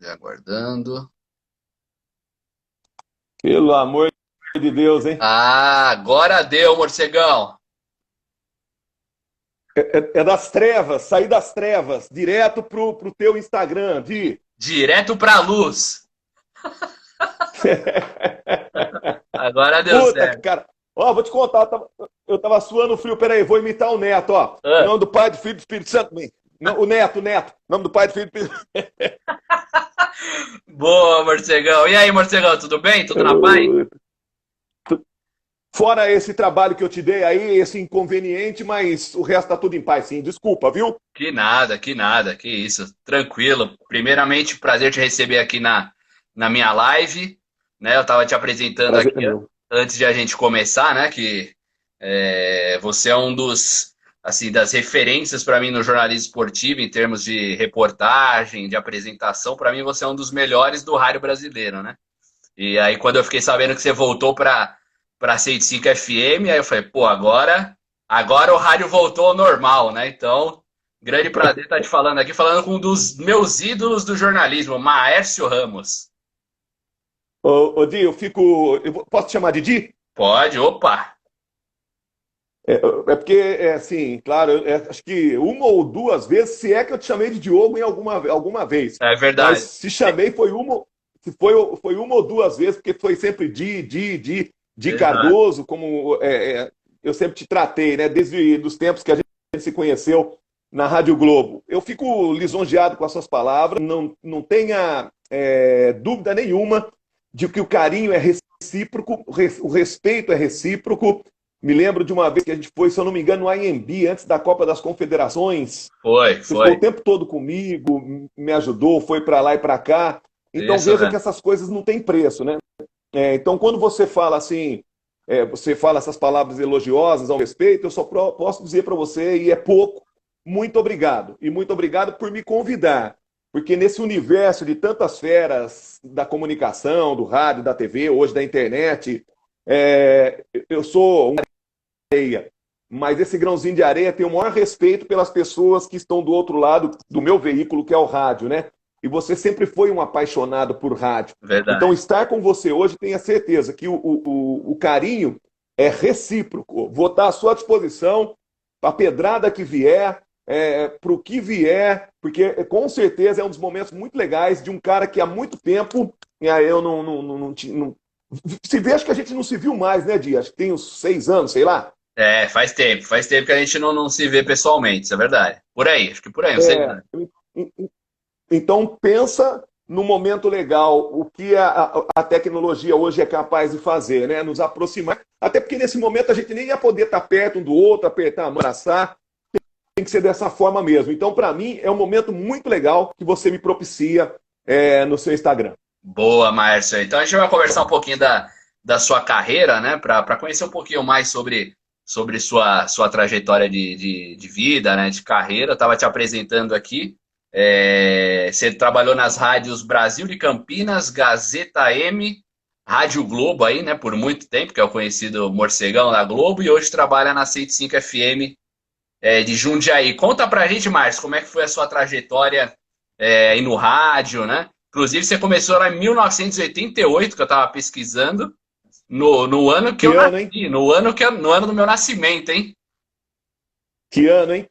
Aguardando. Pelo amor de Deus, hein? Ah, agora deu, morcegão. É das trevas, sair das trevas, direto pro teu Instagram, de. Direto pra luz. Agora deu Puta, certo. cara. Ó, vou te contar, eu tava suando frio, peraí, vou imitar o Neto, ó. Em Ah, nome do Pai, do Filho e do Espírito Santo. O Neto, o Neto. Em nome do Pai, do Filho e do Espírito boa, morcegão. E aí, morcegão, tudo bem? Tudo na paz? Santo. Fora esse trabalho que eu te dei aí, esse inconveniente, mas o resto tá tudo em paz, sim. Desculpa, viu? Que nada, que isso. Tranquilo. Primeiramente, prazer te receber aqui na minha live. Né, eu estava te apresentando Prazer é aqui meu. antes de a gente começar, né? Que você é um dos assim das referências para mim no jornalismo esportivo em termos de reportagem, de apresentação. Para mim, você é um dos melhores do rádio brasileiro, né? E aí, quando eu fiquei sabendo que você voltou para 105 FM, aí eu falei, pô, agora o rádio voltou ao normal, né? Então, grande prazer estar te falando aqui, falando com um dos meus ídolos do jornalismo, Maércio Ramos. Ô, Di, posso te chamar de Di? Pode, opa, É porque, assim, claro, acho que uma ou duas vezes, se é que eu te chamei de Diogo em alguma vez. é Mas verdade. se chamei foi uma ou duas vezes, porque foi sempre Di Exato. Cardoso, como eu sempre te tratei, né? Desde os tempos que a gente se conheceu na Rádio Globo. Eu fico lisonjeado com as suas palavras, não tenha dúvida nenhuma de que o carinho é recíproco, o respeito é recíproco. Me lembro de uma vez que a gente foi, se eu não me engano, no IMB, antes da Copa das Confederações. Foi, Você ficou o foi. tempo todo comigo, me ajudou, foi para lá e para cá. Então Isso veja que mesmo. essas coisas não têm preço, né? Então quando você fala assim, você fala essas palavras elogiosas ao respeito, eu só posso dizer para você, e é pouco, muito obrigado. E muito obrigado por me convidar. Porque nesse universo de tantas feras da comunicação, do rádio, da TV, hoje da internet, eu sou areia. Mas esse grãozinho de areia tem o maior respeito pelas pessoas que estão do outro lado do meu veículo, que é o rádio, né? E você sempre foi um apaixonado por rádio. Então, Verdade. estar com você hoje, tenha certeza que o carinho é recíproco. Vou estar à sua disposição para a pedrada que vier, para o que vier, porque com certeza é um dos momentos muito legais de um cara que há muito tempo eu não se vê, acho que a gente não se viu mais, né, Dia? Acho que tem uns 6 anos, sei lá. É, faz tempo que a gente não se vê pessoalmente, isso é verdade. Por aí, acho que por aí, não sei. É, então, pensa no momento legal, o que a tecnologia hoje é capaz de fazer, né? Nos aproximar. Até porque nesse momento a gente nem ia poder estar perto um do outro, apertar a mão, abraçar. Tem que ser dessa forma mesmo. Então, para mim, é um momento muito legal que você me propicia no seu Instagram. Boa, Márcio. Então a gente vai conversar um pouquinho da sua carreira, né? Para conhecer um pouquinho mais sobre sua trajetória de vida, né? De carreira. Eu estava te apresentando aqui. Você trabalhou nas rádios Brasil de Campinas, Gazeta M, Rádio Globo aí, né? Por muito tempo, que é o conhecido Morcegão da Globo, e hoje trabalha na 105 FM de Jundiaí. Conta pra gente, Márcio, como é que foi a sua trajetória aí no rádio, né? Inclusive, você começou lá em 1988, que eu estava pesquisando, no ano que eu Que ano, hein? nasci, no ano do meu nascimento, hein? Que ano, hein?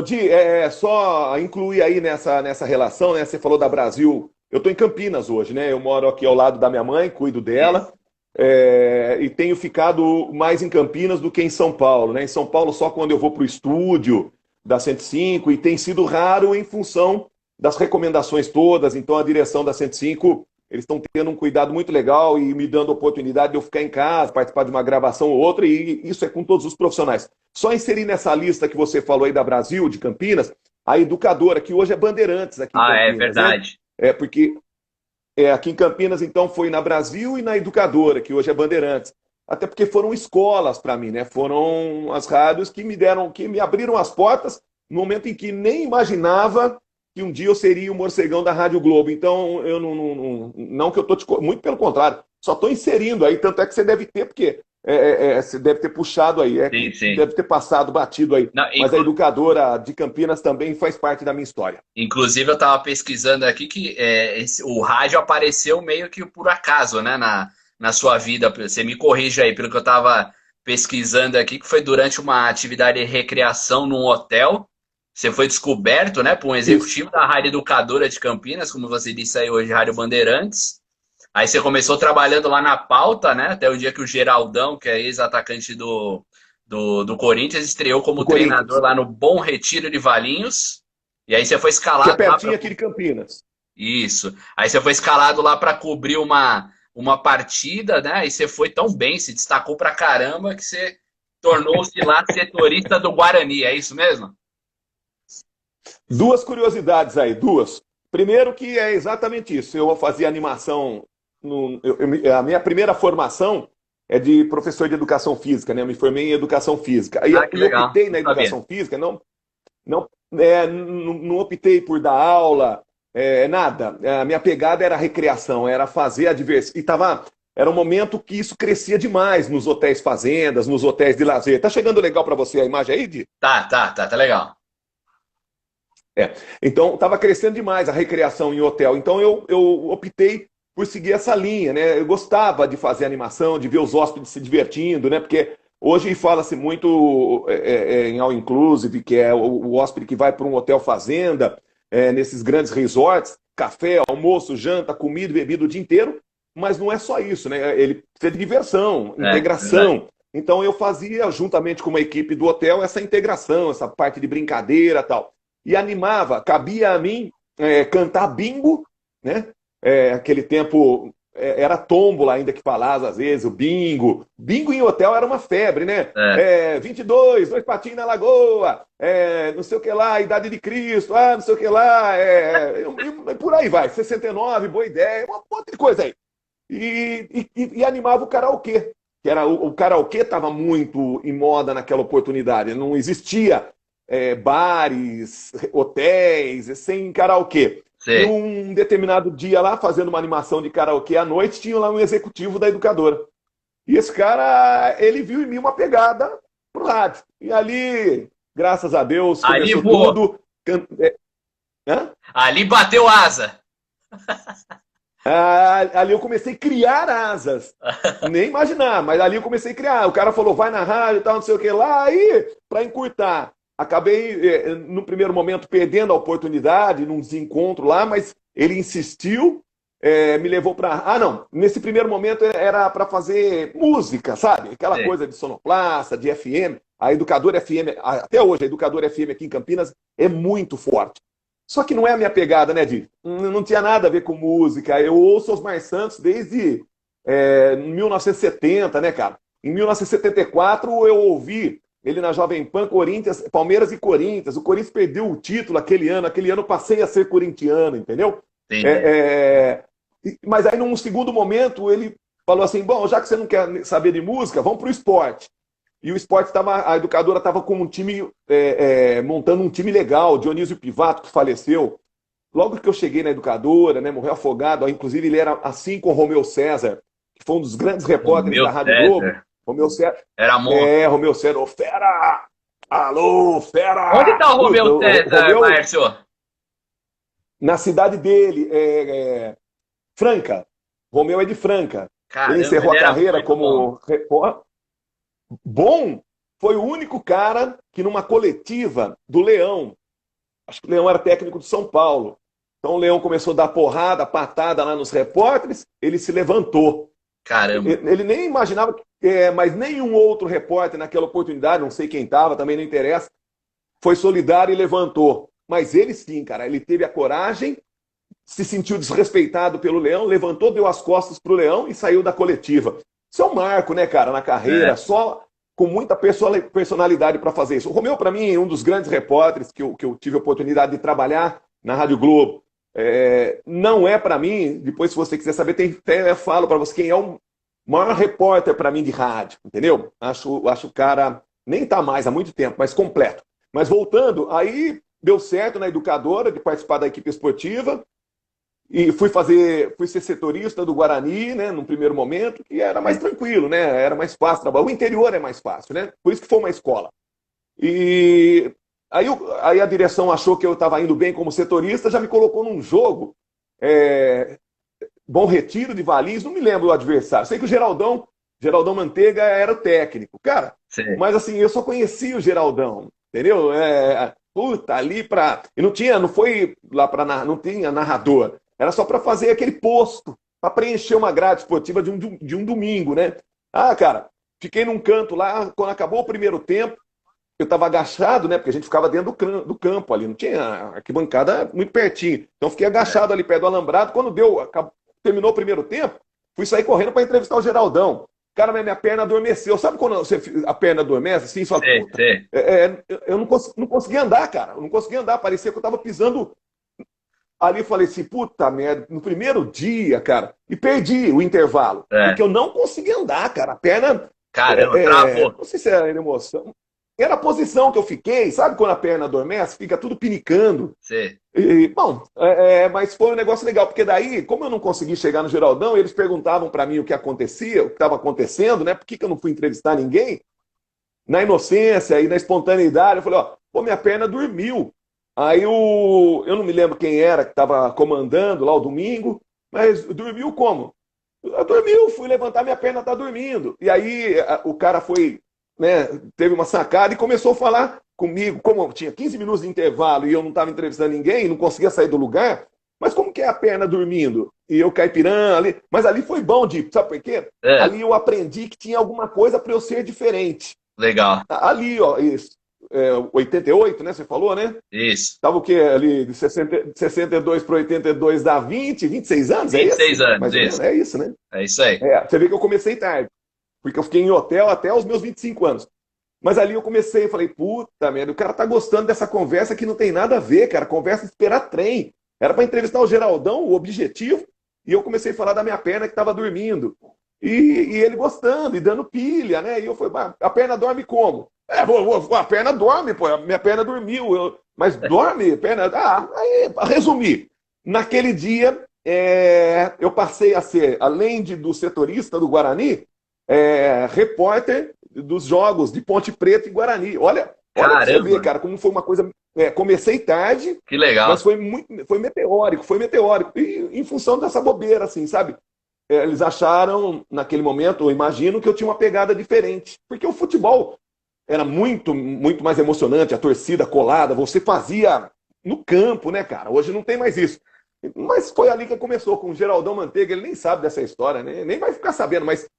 Di, só incluir aí nessa relação, né? Você falou da Brasil. Eu estou em Campinas hoje, né? Eu moro aqui ao lado da minha mãe, cuido Isso. dela, e tenho ficado mais em Campinas do que em São Paulo, né? Em São Paulo só quando eu vou para o estúdio da 105 e tem sido raro em função das recomendações todas. Então a direção da 105 eles estão tendo um cuidado muito legal e me dando a oportunidade de eu ficar em casa, participar de uma gravação ou outra, e isso é com todos os profissionais. Só inserir nessa lista que você falou aí da Brasil, de Campinas, a educadora, que hoje é Bandeirantes aqui em Ah, é Campinas, né? verdade. Porque aqui em Campinas, então, foi na Brasil e na educadora, que hoje é Bandeirantes. Até porque foram escolas para mim, né? Foram as rádios que me abriram as portas no momento em que nem imaginava que um dia eu seria o morcegão da Rádio Globo. Então, eu não que eu tô muito pelo contrário, só estou inserindo aí, tanto é que você deve ter, porque você deve ter puxado aí, Sim, sim. deve ter passado, batido aí. Não, Mas a educadora de Campinas também faz parte da minha história. inclusive, eu estava pesquisando aqui que o rádio apareceu meio que por acaso, né, na sua vida. Você me corrige aí, pelo que eu estava pesquisando aqui, que foi durante uma atividade de recreação num hotel. Você foi descoberto, né, por um Isso. executivo da Rádio Educadora de Campinas, como você disse aí hoje, Rádio Bandeirantes. Aí você começou trabalhando lá na pauta, né, até o dia que o Geraldão, que é ex-atacante do Corinthians, estreou Do como treinador Corinthians, lá no Bom Retiro de Valinhos. E aí você foi que é escalado lá pertinho para aqui de Campinas. isso. Aí você foi escalado lá para cobrir uma partida, né? E você foi tão bem, se destacou pra caramba que você tornou-se lá setorista do Guarani, é isso mesmo? Duas curiosidades aí, duas. Primeiro que é exatamente isso. Eu fazia animação. A minha primeira formação é de professor de educação física, né? Eu me formei em educação física. Aí Ah, que eu legal. optei na Não sabia. educação física, não optei por dar aula, nada. A minha pegada era a recreação, era fazer a diversão. Era um momento que isso crescia demais nos hotéis fazendas, nos hotéis de lazer. Tá chegando legal para você a imagem aí, Di? Tá legal. Então, estava crescendo demais a recreação em hotel. Então, eu optei por seguir essa linha, né? Eu gostava de fazer animação, de ver os hóspedes se divertindo, né? Porque hoje fala-se muito em all inclusive, que é o hóspede que vai para um hotel fazenda, nesses grandes resorts, café, almoço, janta, comida e bebida o dia inteiro. Mas não é só isso, né? Ele precisa de diversão, Verdade. integração. Então, eu fazia, juntamente com uma equipe do hotel, essa integração, essa parte de brincadeira e tal e animava. Cabia a mim cantar bingo, né? Aquele tempo era tombola ainda que falava às vezes, o bingo. Bingo em hotel era uma febre, né? É. 22, dois patinhos na lagoa, não sei o que lá, Idade de Cristo, não sei o que lá, e por aí vai, 69, boa ideia, uma monte de coisa aí. E animava o karaokê, que era o karaokê estava muito em moda naquela oportunidade, não existia bares, hotéis, sem karaokê. E Sei. um determinado dia lá, fazendo uma animação de karaokê à noite, tinha lá um executivo da educadora. E esse cara, ele viu em mim uma pegada pro rádio. E ali, graças a Deus, Ali começou voou. tudo. Hã? Ali bateu asa. Ali eu comecei a criar asas. Nem imaginar, mas ali eu comecei a criar. O cara falou, vai na rádio e tal, não sei o que lá. Aí, para encurtar, acabei, no primeiro momento, perdendo a oportunidade num desencontro lá, mas ele insistiu, me levou para. Não. Nesse primeiro momento era para fazer música, sabe? Aquela Sei. coisa de sonoplasta, de FM. A Educadora FM, até hoje, a Educadora FM aqui em Campinas é muito forte. Só que não é a minha pegada, né, Di? Não tinha nada a ver com música. Eu ouço Osmar Santos desde 1970, né, cara? Em 1974 eu ouvi ele na Jovem Pan, Corinthians, Palmeiras e Corinthians. O Corinthians perdeu o título aquele ano. Aquele ano eu passei a ser corintiano, entendeu? Entendi. Mas aí, num segundo momento, ele falou assim: bom, já que você não quer saber de música, vamos para o esporte. E o esporte estava, a educadora estava com um time, montando um time legal, Dionísio Pivato, que faleceu. Logo que eu cheguei na educadora, né, morreu afogado, inclusive ele era assim com o Romeu César, que foi um dos grandes O repórteres meu da Rádio Globo. César Romeu César, era monstro. Romeu César, ô fera! Alô, Onde fera! tá o Romeu César, Romeu, Márcio? na cidade dele, Franca. Romeu é de Franca. Ele Caramba, encerrou ele a era carreira muito bom. como repórter. Bom, foi o único cara que numa coletiva do Leão, acho que o Leão era técnico de São Paulo, então o Leão começou a dar porrada, patada lá nos repórteres, ele se levantou. Caramba. Ele nem imaginava, mas nenhum outro repórter naquela oportunidade, não sei quem estava, também não interessa, foi solidário e levantou. Mas ele sim, cara, ele teve a coragem, se sentiu desrespeitado pelo Leão, levantou, deu as costas pro Leão e saiu da coletiva. Isso é um marco, né, cara, na carreira, É. só com muita personalidade para fazer isso. O Romeu, para mim, é um dos grandes repórteres que eu tive a oportunidade de trabalhar na Rádio Globo. Não é para mim, depois se você quiser saber, eu falo para você quem é o maior repórter para mim de rádio, entendeu? Acho o cara, nem tá mais há muito tempo, mas completo. Mas voltando, aí deu certo na educadora de participar da equipe esportiva, E fui ser setorista do Guarani, né, num primeiro momento, que era mais tranquilo, né, era mais fácil trabalhar. O interior é mais fácil, né, por isso que foi uma escola. E aí a direção achou que eu estava indo bem como setorista, já me colocou num jogo, é, Bom Retiro de Valinhos, não me lembro o adversário. Sei que o Geraldão Manteiga era o técnico. Cara, Sim. mas assim, eu só conhecia o Geraldão, entendeu? Puta, ali pra. E não foi lá pra. Não tinha narrador. Era só pra fazer aquele posto, pra preencher uma grade esportiva de um domingo, né? Ah, cara, fiquei num canto lá, quando acabou o primeiro tempo, eu estava agachado, né? Porque a gente ficava dentro do campo ali, não tinha arquibancada muito pertinho. Então fiquei agachado ali perto do alambrado. Quando terminou o primeiro tempo, fui sair correndo para entrevistar o Geraldão. Cara, minha perna adormeceu. Sabe quando a perna adormece? Assim, só Sim, puta. sim. Eu não conseguia andar, cara. Eu não conseguia andar. Parecia que eu estava pisando ali. Falei assim, puta merda. No primeiro dia, cara, e perdi o intervalo. Porque É. eu não conseguia andar, cara. A perna. Caramba, travou. Não sei se era emoção. Era a posição que eu fiquei, sabe quando a perna adormece? Fica tudo pinicando. Sim. Bom, mas foi um negócio legal, porque daí, como eu não consegui chegar no Geraldão, eles perguntavam para mim o que acontecia, o que estava acontecendo, né? Por que eu não fui entrevistar ninguém? Na inocência e na espontaneidade, eu falei, ó, pô, minha perna dormiu. Aí eu não me lembro quem era que estava comandando lá o domingo, mas dormiu como? Dormiu, fui levantar, minha perna tá dormindo. E aí o cara foi, né, teve uma sacada e começou a falar comigo, como eu tinha 15 minutos de intervalo e eu não estava entrevistando ninguém, não conseguia sair do lugar, mas como que é a perna dormindo? E eu caipirã ali, mas ali foi bom, sabe por quê? É, Ali eu aprendi que tinha alguma coisa para eu ser diferente. legal. Ali, ó, isso, 88, né, você falou, né? Isso. Tava o quê? Ali de 62 para 82 dá 26 anos, é 26 isso? anos, Mais ou menos, isso. é isso, né? É isso aí. Você vê que eu comecei tarde, porque eu fiquei em hotel até os meus 25 anos. Mas ali eu comecei, falei, puta merda, o cara tá gostando dessa conversa que não tem nada a ver, cara, conversa de esperar trem. Era para entrevistar o Geraldão, o objetivo, e eu comecei a falar da minha perna que estava dormindo. E ele gostando, e dando pilha, né? E eu falei, a perna dorme como? A perna dorme, pô, a minha perna dormiu, mas dorme, perna. Aí, para resumir, naquele dia eu passei a ser, além do setorista do Guarani, repórter dos jogos de Ponte Preta e Guarani. Olha pra você ver, Caramba, cara, como foi uma coisa. Comecei tarde, que legal. mas foi meteórico, foi meteórico. E em função dessa bobeira, assim, sabe? Eles acharam, naquele momento, eu imagino, que eu tinha uma pegada diferente. Porque o futebol era muito, muito mais emocionante, a torcida colada, você fazia no campo, né, cara? Hoje não tem mais isso. Mas foi ali que começou, com o Geraldão Manteiga, ele nem sabe dessa história, né? Nem vai ficar sabendo, mas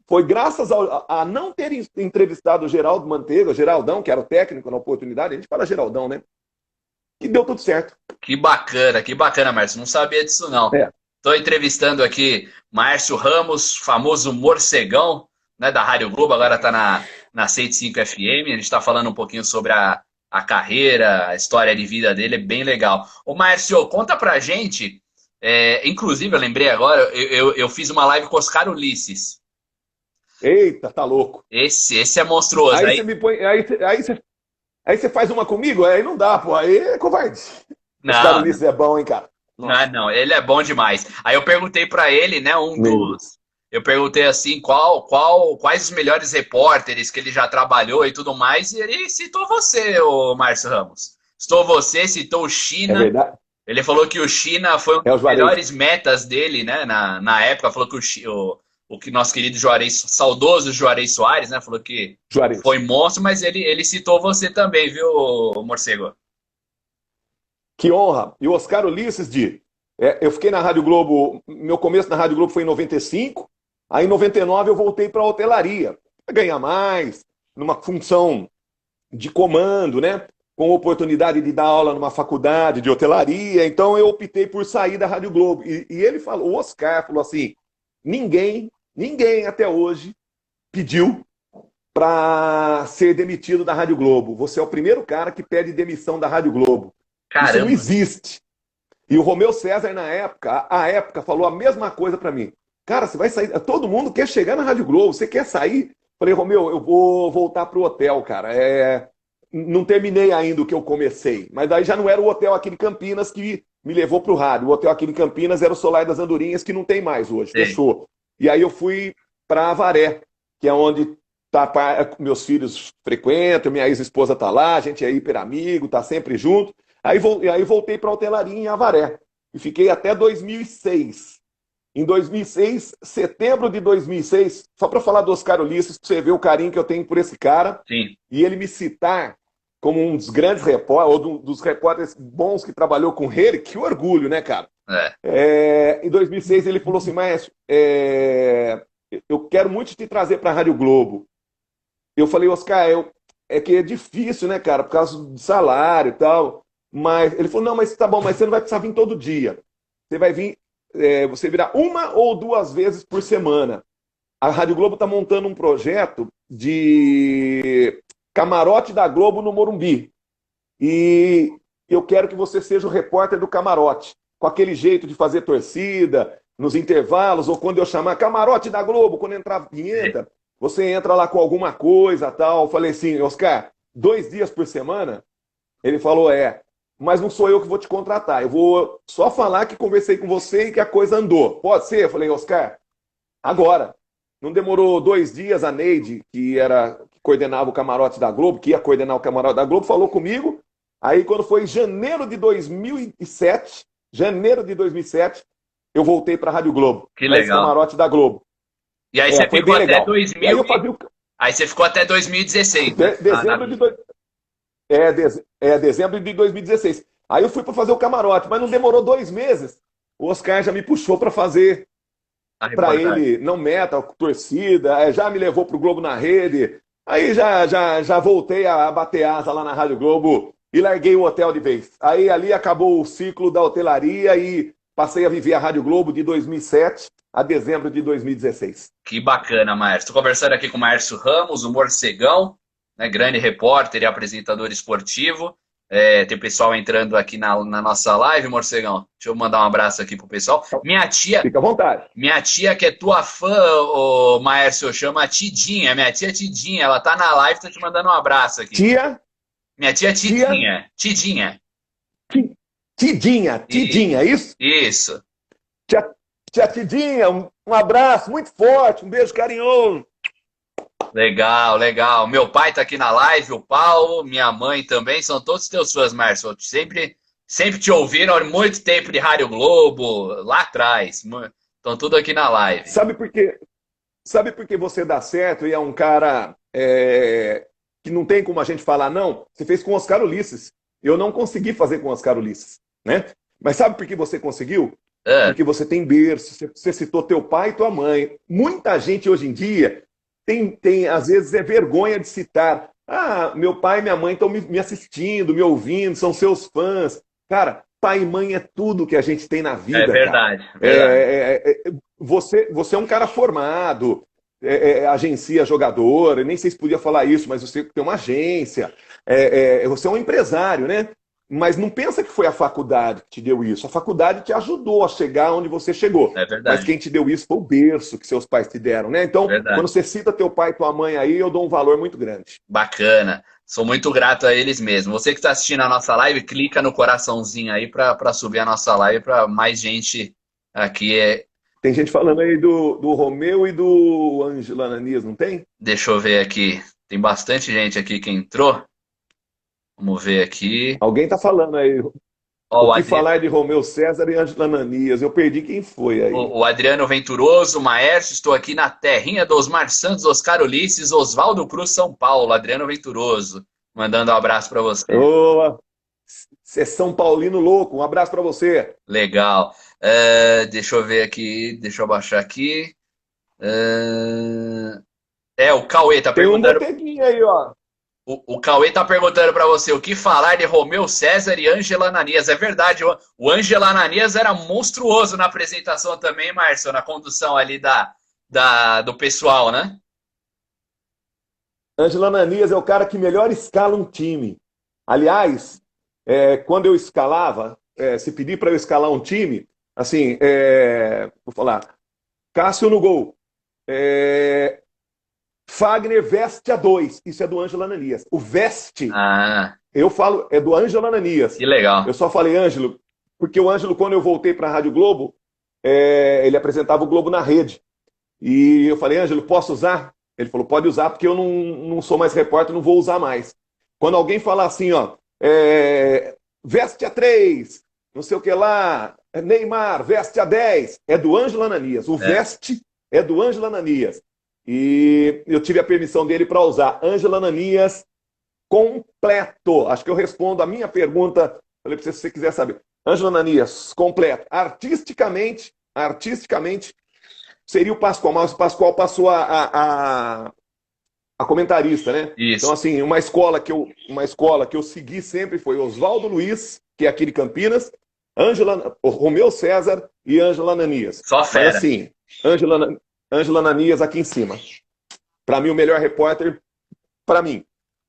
foi graças a não ter entrevistado o Geraldo Manteiga, o Geraldão, que era o técnico na oportunidade, a gente fala Geraldão, né? Que deu tudo certo. Que bacana, Márcio. Não sabia disso, não. É. Estou entrevistando aqui Márcio Ramos, famoso morcegão, né, da Rádio Globo, agora está na 105 FM. A gente está falando um pouquinho sobre a carreira, a história de vida dele, é bem legal. Ô, Márcio, conta pra gente. Inclusive, eu lembrei agora, eu fiz uma live com Oscar Ulisses. Eita, tá louco. Esse é monstruoso. Aí você me põe. Aí você faz uma comigo? Aí não dá, pô. Aí é covarde. Os caras Não, Ulisses é bom, hein, cara? Nossa. não, ele é bom demais. Aí eu perguntei pra ele, né, Meu. eu perguntei assim, quais os melhores repórteres que ele já trabalhou e tudo mais, e ele citou você, o Márcio Ramos. Citou você, citou o É China. verdade. Ele falou que o China foi uma É o das Juarez. melhores metas dele, né, na época. Falou que o que nosso querido Juarez, saudoso Juarez Soares, né, falou que Juarez. foi monstro, mas ele citou você também, viu, Morcego? Que honra. E o Oscar Ulisses, eu fiquei na Rádio Globo, meu começo na Rádio Globo foi em 95, aí em 99 eu voltei para a hotelaria, para ganhar mais, numa função de comando, né? Com oportunidade de dar aula numa faculdade de hotelaria, então eu optei por sair da Rádio Globo. E ele falou, o Oscar falou assim, ninguém até hoje pediu para ser demitido da Rádio Globo. Você é o primeiro cara que pede demissão da Rádio Globo. Isso não Caramba, existe. E o Romeu César, na época, falou a mesma coisa para mim. Cara, você vai sair. Todo mundo quer chegar na Rádio Globo, você quer sair? Falei, Romeu, eu vou voltar pro hotel, cara. não terminei ainda o que eu comecei. Mas daí já não era o hotel aqui em Campinas que me levou para o rádio. O hotel aqui em Campinas era o Solar das Andorinhas, que não tem mais hoje, Sim. fechou. E aí eu fui para Avaré, que é onde meus filhos frequentam, minha ex-esposa está lá, a gente é hiper amigo, está sempre junto. Aí voltei para a hotelaria em Avaré. E fiquei até 2006. Em 2006, setembro de 2006, só para falar do Oscar Ulisses, para você ver o carinho que eu tenho por esse cara, Sim. e ele me citar como um dos grandes repórteres, ou dos repórteres bons que trabalhou com ele, que orgulho, né, cara? Em 2006 ele falou assim, Maestro, eu quero muito te trazer para a Rádio Globo. Eu falei, Oscar, é que é difícil, né, cara, por causa do salário e tal. Mas ele falou, não, mas tá bom, mas você não vai precisar vir todo dia. Você vai vir, você virá 1 ou 2 vezes por semana. A Rádio Globo está montando um projeto de camarote da Globo no Morumbi. E eu quero que você seja o repórter do camarote, com aquele jeito de fazer torcida, nos intervalos, ou quando eu chamar camarote da Globo, quando entrar a vinheta, você entra lá com alguma coisa tal. Eu falei assim, Oscar, 2 dias por semana? Ele falou, mas não sou eu que vou te contratar. Eu vou só falar que conversei com você e que a coisa andou. Pode ser? Eu falei, Oscar, agora. Não demorou 2 dias, a Neide, que coordenava o camarote da Globo, que ia coordenar o camarote da Globo, falou comigo. Aí, quando foi em janeiro de 2007, eu voltei para a Rádio Globo. Que legal. Esse camarote da Globo. E aí você ficou até legal. 2000. Aí, eu fazia aí você ficou até 2016. Né? Dezembro de 2016. Aí eu fui para fazer o camarote, mas não demorou 2 meses. O Oscar já me puxou para fazer para ele, não meta, torcida, já me levou para o Globo na Rede. Aí já voltei a bater asa lá na Rádio Globo e larguei o hotel de vez. Aí ali acabou o ciclo da hotelaria e passei a viver a Rádio Globo de 2007 a dezembro de 2016. Que bacana, Maestro. Estou conversando aqui com o Márcio Ramos, o Morcegão, né, grande repórter e apresentador esportivo. Tem pessoal entrando aqui na nossa live, Morcegão. Deixa eu mandar um abraço aqui pro pessoal. Minha tia... Fica à vontade. Minha tia, que é tua fã, o Maércio, chama Tidinha. Minha tia Tidinha, ela tá na live, tô te mandando um abraço aqui. Tia? Minha tia Tidinha. Tidinha. Tidinha, é isso? Isso. Tia Tidinha, um abraço muito forte, um beijo carinhoso. Legal, legal. Meu pai tá aqui na live, o Paulo, minha mãe também, são todos teus fãs, Márcio. Sempre te ouviram há muito tempo de Rádio Globo, lá atrás. Estão tudo aqui na live. Sabe por que você dá certo e é um cara que não tem como a gente falar não? Você fez com o Oscar Ulisses. Eu não consegui fazer com o Oscar Ulisses, né? Mas sabe por que você conseguiu? Porque você tem berço, você citou teu pai e tua mãe. Muita gente hoje em dia às vezes é vergonha de citar. Ah, meu pai e minha mãe estão me assistindo, me ouvindo, são seus fãs. Cara, pai e mãe é tudo que a gente tem na vida. É verdade. Você é um cara formado, agencia jogador, nem sei se podia falar isso, mas você tem uma agência, você é um empresário, né? Mas não pensa que foi a faculdade que te deu isso. A faculdade te ajudou a chegar onde você chegou. É verdade. Mas quem te deu isso foi o berço que seus pais te deram, né? Então, quando você cita teu pai e tua mãe aí, eu dou um valor muito grande. Bacana. Sou muito grato a eles mesmo. Você que está assistindo a nossa live, clica no coraçãozinho aí para subir a nossa live para mais gente aqui. Tem gente falando aí do Romeu e do Ângelo Ananias, não tem? Deixa eu ver aqui. Tem bastante gente aqui que entrou. Vamos ver aqui. Alguém tá falando aí. O que falar de Romeu César e Ângelo Ananias? Eu perdi quem foi aí. O Adriano Venturoso, Maércio, estou aqui na terrinha do Osmar Santos, Oscar Ulisses, Oswaldo Cruz, São Paulo. Adriano Venturoso, mandando um abraço para você. Você é São Paulino louco, um abraço para você. Legal. Deixa eu ver aqui, deixa eu abaixar aqui. O Cauê tá perguntando... Tem um boteguinho aí, ó. O Cauê tá perguntando para você o que falar de Romeu César e Ângelo Ananias. É verdade, o Ângelo Ananias era monstruoso na apresentação também, Márcio, na condução ali do pessoal, né? Ângelo Ananias é o cara que melhor escala um time. Aliás, quando eu escalava, se pedir para eu escalar um time, assim, vou falar, Cássio no gol, Fagner veste a 2. Isso é do Ângelo Ananias. O veste, Ah, eu falo, é do Ângelo Ananias. que legal. Eu só falei Ângelo, porque o Ângelo, quando eu voltei para a Rádio Globo, ele apresentava o Globo na Rede. E eu falei, Ângelo, posso usar? Ele falou, pode usar, porque eu não sou mais repórter, não vou usar mais. Quando alguém falar assim, ó, veste a 3, não sei o que lá, Neymar, veste a 10, é do Ângelo Ananias. O veste é do Ângelo Ananias. E eu tive a permissão dele para usar Ângelo Ananias completo. Acho que eu respondo a minha pergunta. Falei para você, se você quiser saber. Ângelo Ananias, completo. Artisticamente, seria o Pascoal, mas o Pascoal passou a comentarista, né? Isso. Então, assim, uma escola que eu segui sempre foi Oswaldo Luiz, que é aqui de Campinas, Romeu César e Ângelo Ananias. Só fera. Mas, assim, Ângelo Ananias aqui em cima. Para mim, o melhor repórter, para mim,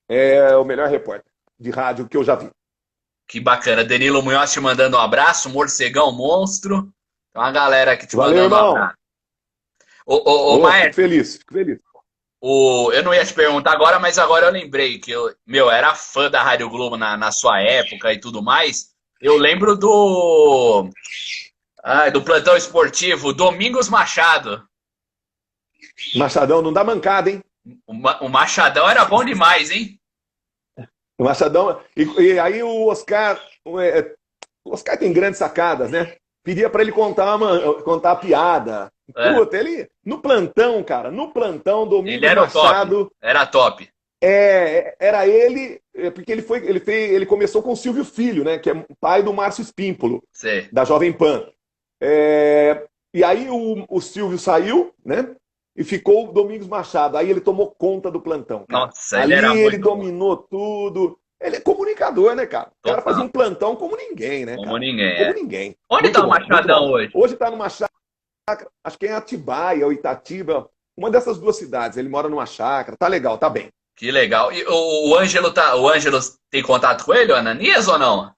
é o melhor repórter de rádio que eu já vi. Que bacana. Danilo Munhoz te mandando um abraço, Morcegão Monstro. Tem uma galera aqui te Valeu, mandando um irmão. abraço. Ô, Maer, fico feliz. eu não ia te perguntar agora, mas agora eu lembrei que eu era fã da Rádio Globo na sua época e tudo mais. Eu lembro do plantão esportivo, Domingos Machado. Machadão não dá mancada, hein? O Machadão era bom demais, hein? O Machadão. E aí o Oscar. O Oscar tem grandes sacadas, né? Pedia para ele contar a piada. Puta, ele. No plantão, cara. No plantão, Domingos ele era Machado. Top. Era top. Era ele. Porque ele começou com o Silvio Filho, né? Que é pai do Márcio Espímpolo, Sei. da Jovem Pan. E aí o Silvio saiu, né? E ficou o Domingos Machado. Aí ele tomou conta do plantão, cara. Nossa, ali ele muito dominou tudo. Ele é comunicador, né, cara? O cara Total. fazia um plantão como ninguém, né, Como cara? ninguém, Como ninguém. Onde tá o Machadão hoje? Hoje tá numa chácara, acho que é em Atibaia ou Itatiba, uma dessas duas cidades. Ele mora numa chácara, tá legal, tá bem. Que legal. E o Ângelo tem contato com ele, o Ananias, ou não?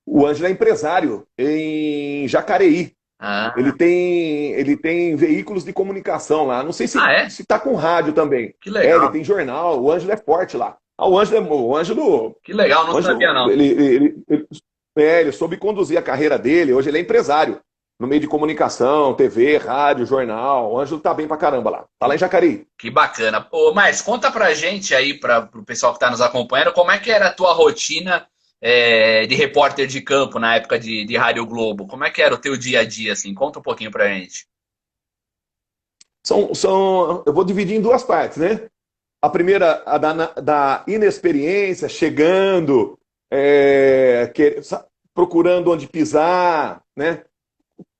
O Ângelo é empresário em Jacareí. Ele tem veículos de comunicação lá. Não sei se tá com rádio também. Que legal. Ele tem jornal. O Ângelo é forte lá. O Ângelo. Que legal, não sabia não. Ele soube conduzir a carreira dele. Hoje ele é empresário. No meio de comunicação, TV, rádio, jornal. O Ângelo tá bem pra caramba lá. Tá lá em Jacareí. Que bacana. Mas conta pra gente aí, pro pessoal que tá nos acompanhando, como é que era a tua rotina de repórter de campo na época de Rádio Globo? Como é que era o teu dia a dia, assim? Conta um pouquinho pra gente. Eu vou dividir em duas partes, né? A primeira, a da inexperiência, chegando, procurando onde pisar, né?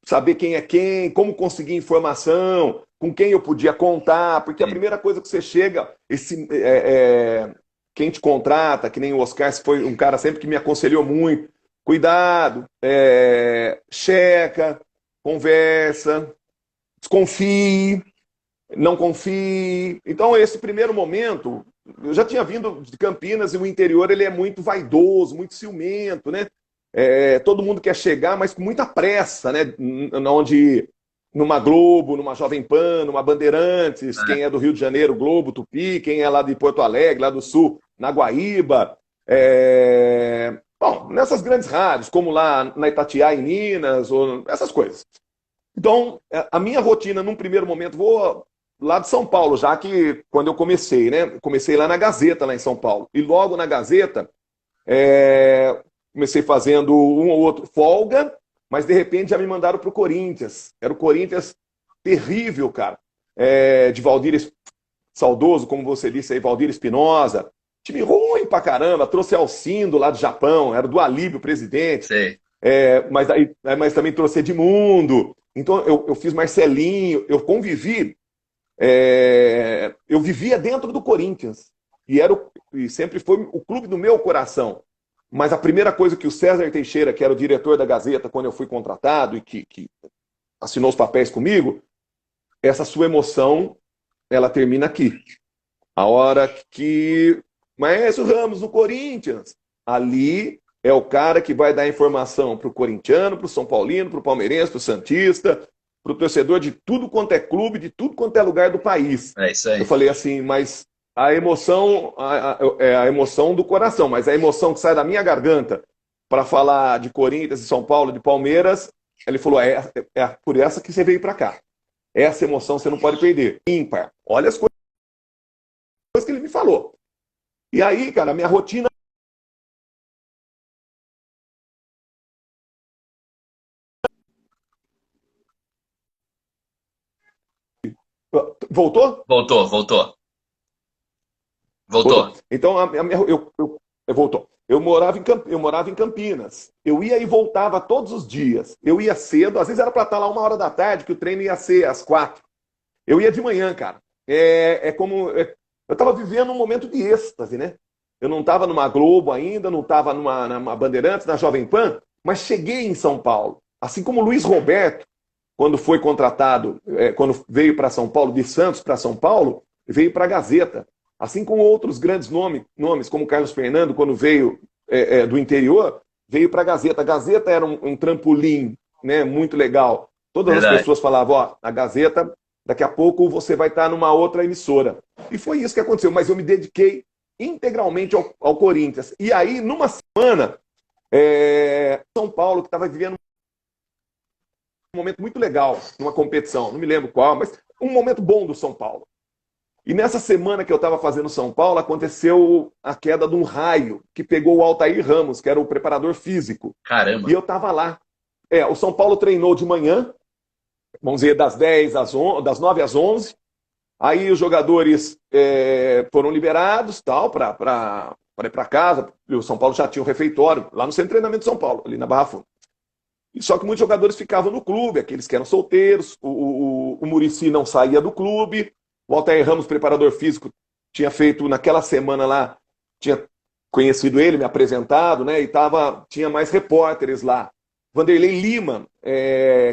Saber quem é quem, como conseguir informação, com quem eu podia contar, porque a primeira coisa que você chega, quem te contrata, que nem o Oscar, foi um cara sempre que me aconselhou muito, cuidado, checa, conversa, desconfie, não confie. Então, esse primeiro momento, eu já tinha vindo de Campinas e o interior ele é muito vaidoso, muito ciumento, né? Todo mundo quer chegar, mas com muita pressa, né? Onde, numa Globo, numa Jovem Pan, numa Bandeirantes, quem é do Rio de Janeiro, Globo, Tupi, quem é lá de Porto Alegre, lá do Sul, na Guaíba. Bom, nessas grandes rádios, como lá na Itatiaia, em Minas, ou essas coisas. Então, a minha rotina, num primeiro momento, vou lá de São Paulo, já que quando eu comecei, né? Comecei lá na Gazeta, lá em São Paulo. E logo na Gazeta, comecei fazendo um ou outro folga, mas de repente já me mandaram para o Corinthians. Era o Corinthians terrível, cara. De Valdir, saudoso, como você disse aí, Valdir Espinosa. Time ruim pra caramba. Trouxe Alcindo lá do Japão, era do Alíbio, presidente. Sei. Mas também trouxe Edmundo. Então eu fiz Marcelinho, eu convivi. Eu vivia dentro do Corinthians. E sempre foi o clube do meu coração. Mas a primeira coisa que o César Teixeira, que era o diretor da Gazeta, quando eu fui contratado e que assinou os papéis comigo, essa sua emoção, ela termina aqui. A hora que Maestro Ramos no Corinthians, ali é o cara que vai dar informação para o corintiano, para o São Paulino, para o palmeirense, para o santista, para o torcedor de tudo quanto é clube, de tudo quanto é lugar do país. É isso aí. Eu falei assim, mas a emoção é a emoção do coração, mas a emoção que sai da minha garganta para falar de Corinthians, de São Paulo, de Palmeiras, ele falou, é por essa que você veio para cá. Essa emoção você não pode perder. Ímpar. Olha as coisas que ele me falou. E aí, cara, a minha rotina... Voltou? Voltou, voltou. Voltou. Voltou. Então, voltou. Eu morava em Campinas. Eu ia e voltava todos os dias. Eu ia cedo, às vezes era para estar lá 1 hora da tarde, que o treino ia ser às 4. Eu ia de manhã, cara. Eu estava vivendo um momento de êxtase, né? Eu não estava numa Globo ainda, não estava numa Bandeirantes, na Jovem Pan, mas cheguei em São Paulo. Assim como o Luiz Roberto, quando foi contratado, quando veio para São Paulo, de Santos para São Paulo, veio para a Gazeta. Assim como outros grandes nomes como Carlos Fernando, quando veio do interior, veio para a Gazeta. A Gazeta era um trampolim, né, muito legal. Todas Verdade. as pessoas falavam, ó, a Gazeta, daqui a pouco você vai estar numa outra emissora. E foi isso que aconteceu, mas eu me dediquei integralmente ao Corinthians. E aí, numa semana, São Paulo, que estava vivendo um momento muito legal numa competição, não me lembro qual, mas um momento bom do São Paulo. E nessa semana que eu estava fazendo São Paulo, aconteceu a queda de um raio que pegou o Altair Ramos, que era o preparador físico. Caramba. E eu estava lá. O São Paulo treinou de manhã, vamos dizer, das 9 às 11. Aí os jogadores foram liberados para ir para casa. O São Paulo já tinha um refeitório lá no centro de treinamento de São Paulo, ali na Barra Funda. E só que muitos jogadores ficavam no clube, aqueles que eram solteiros. O Muricy não saía do clube. O Altair Ramos, preparador físico, tinha feito naquela semana lá, tinha conhecido ele, me apresentado, né? E tinha mais repórteres lá. Vanderlei Lima,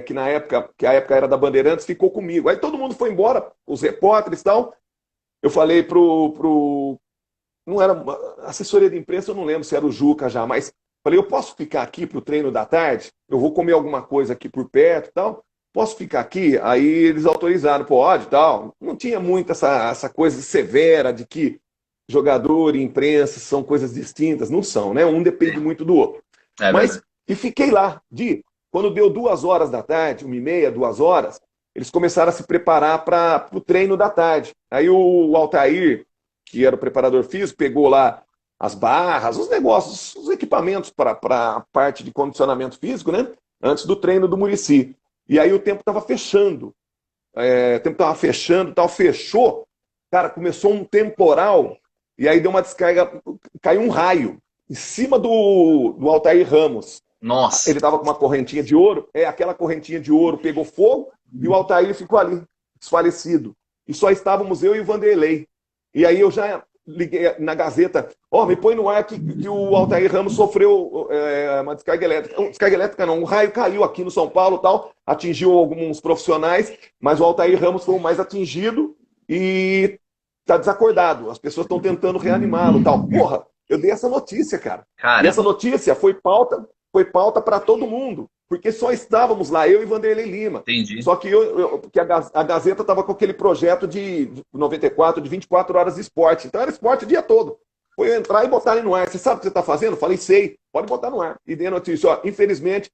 que a época era da Bandeirantes, ficou comigo. Aí todo mundo foi embora, os repórteres e tal. Eu falei não era assessoria de imprensa, eu não lembro se era o Juca já, mas falei, eu posso ficar aqui pro treino da tarde? Eu vou comer alguma coisa aqui por perto e tal. Posso ficar aqui? Aí eles autorizaram, pode e tal. Não tinha muito essa coisa severa de que jogador e imprensa são coisas distintas. Não são, né? Um depende muito do outro. E fiquei lá. Quando deu 2 horas da tarde, 1h30, 2 horas, eles começaram a se preparar para o treino da tarde. Aí o Altair, que era o preparador físico, pegou lá as barras, os negócios, os equipamentos para a parte de condicionamento físico, né? Antes do treino do Muricy. E aí o tempo estava fechando. O tempo estava fechando, fechou. Cara, começou um temporal. E aí deu uma descarga, caiu um raio em cima do Altair Ramos. Nossa. Ele estava com uma correntinha de ouro. Aquela correntinha de ouro pegou fogo e o Altair ficou ali, desfalecido. E só estávamos eu e o Vanderlei. E aí eu já liguei na Gazeta, me põe no ar que o Altair Ramos sofreu uma descarga elétrica. Descarga elétrica não, um raio caiu aqui no São Paulo, tal, atingiu alguns profissionais, mas o Altair Ramos foi o mais atingido e está desacordado. As pessoas estão tentando reanimá-lo, tal. Porra, eu dei essa notícia, cara. E essa notícia foi pauta para todo mundo, porque só estávamos lá, eu e Vanderlei Lima. Entendi. Só que que a Gazeta estava com aquele projeto de 94, de 24 horas de esporte. Então era esporte o dia todo. Foi eu entrar e botar ele no ar. Você sabe o que você está fazendo? Eu falei, sei, pode botar no ar. E dei a notícia, infelizmente,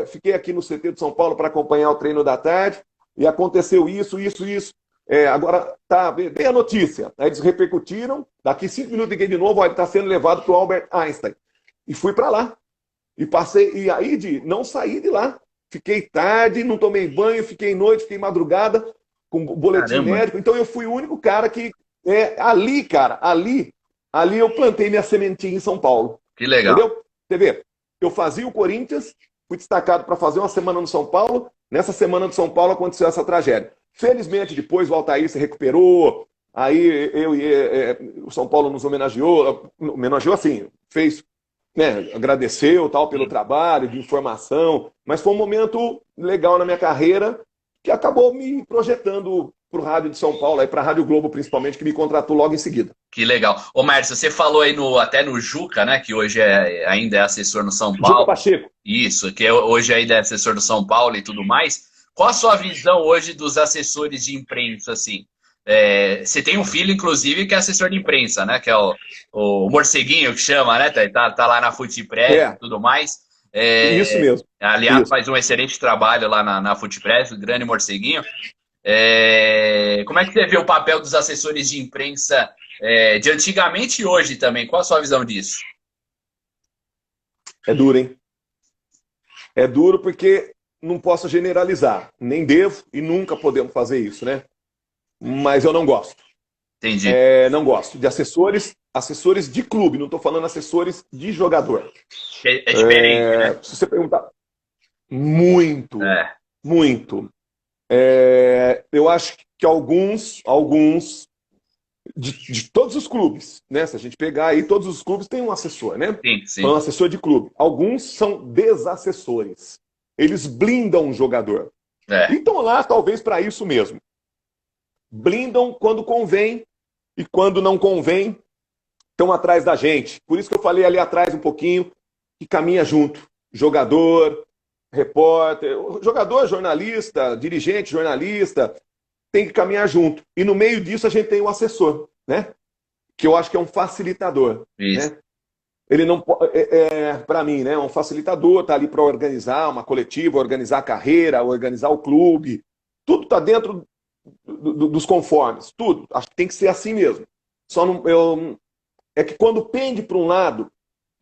fiquei aqui no CT de São Paulo para acompanhar o treino da tarde, e aconteceu isso. Agora, dei a notícia. Aí eles repercutiram, daqui 5 minutos liguei de novo, ele está sendo levado para o Albert Einstein. E fui para lá. E aí não saí de lá. Fiquei tarde, não tomei banho, fiquei noite, fiquei madrugada, com boletim médico. Então eu fui o único cara que... Ali eu plantei minha sementinha em São Paulo. Que legal. Entendeu? Você vê, eu fazia o Corinthians, fui destacado para fazer uma semana no São Paulo. Nessa semana no São Paulo aconteceu essa tragédia. Felizmente, depois o Altair se recuperou. Aí o São Paulo nos homenageou assim, fez... agradeceu pelo trabalho de informação, mas foi um momento legal na minha carreira que acabou me projetando para o rádio de São Paulo, para a Rádio Globo principalmente, que me contratou logo em seguida. Que legal. Ô, Márcio, você falou aí até no Juca, né, que hoje ainda é assessor no São Paulo. Juca Pacheco. Isso, que hoje ainda é assessor do São Paulo e tudo mais. Qual a sua visão hoje dos assessores de imprensa, assim? Você tem um filho, inclusive, que é assessor de imprensa, né? Que é o Morceguinho, que chama, né? Tá lá na Futipress e É, tudo mais. isso mesmo. Aliás, Isso. faz um excelente trabalho lá na Futipress, o grande Morceguinho. Como é que você vê o papel dos assessores de imprensa de antigamente e hoje também? Qual a sua visão disso? É duro, hein? É duro porque não posso generalizar. Nem devo e nunca podemos fazer isso, né? Mas eu não gosto. Entendi. Não gosto de assessores de clube, não estou falando assessores de jogador. É diferente, né? Se você perguntar, muito, É, muito. Eu acho que alguns de todos os clubes, né? Se a gente pegar aí, todos os clubes têm um assessor, né? sim, Um sim. assessor de clube. Alguns são desassessores. Eles blindam o jogador. E É, estão lá, talvez, para isso mesmo. Blindam quando convém e quando não convém, estão atrás da gente. Por isso que eu falei ali atrás um pouquinho, que caminha junto. Jogador, repórter, jogador, jornalista, dirigente, jornalista, tem que caminhar junto. E no meio disso a gente tem o assessor, né? Que eu acho que é um facilitador, isso. né? Ele não para mim, né? Um facilitador, tá ali para organizar uma coletiva, organizar a carreira, organizar o clube. Tudo está dentro dos conformes, tudo. Acho que tem que ser assim mesmo. Só não, é que quando pende para um lado,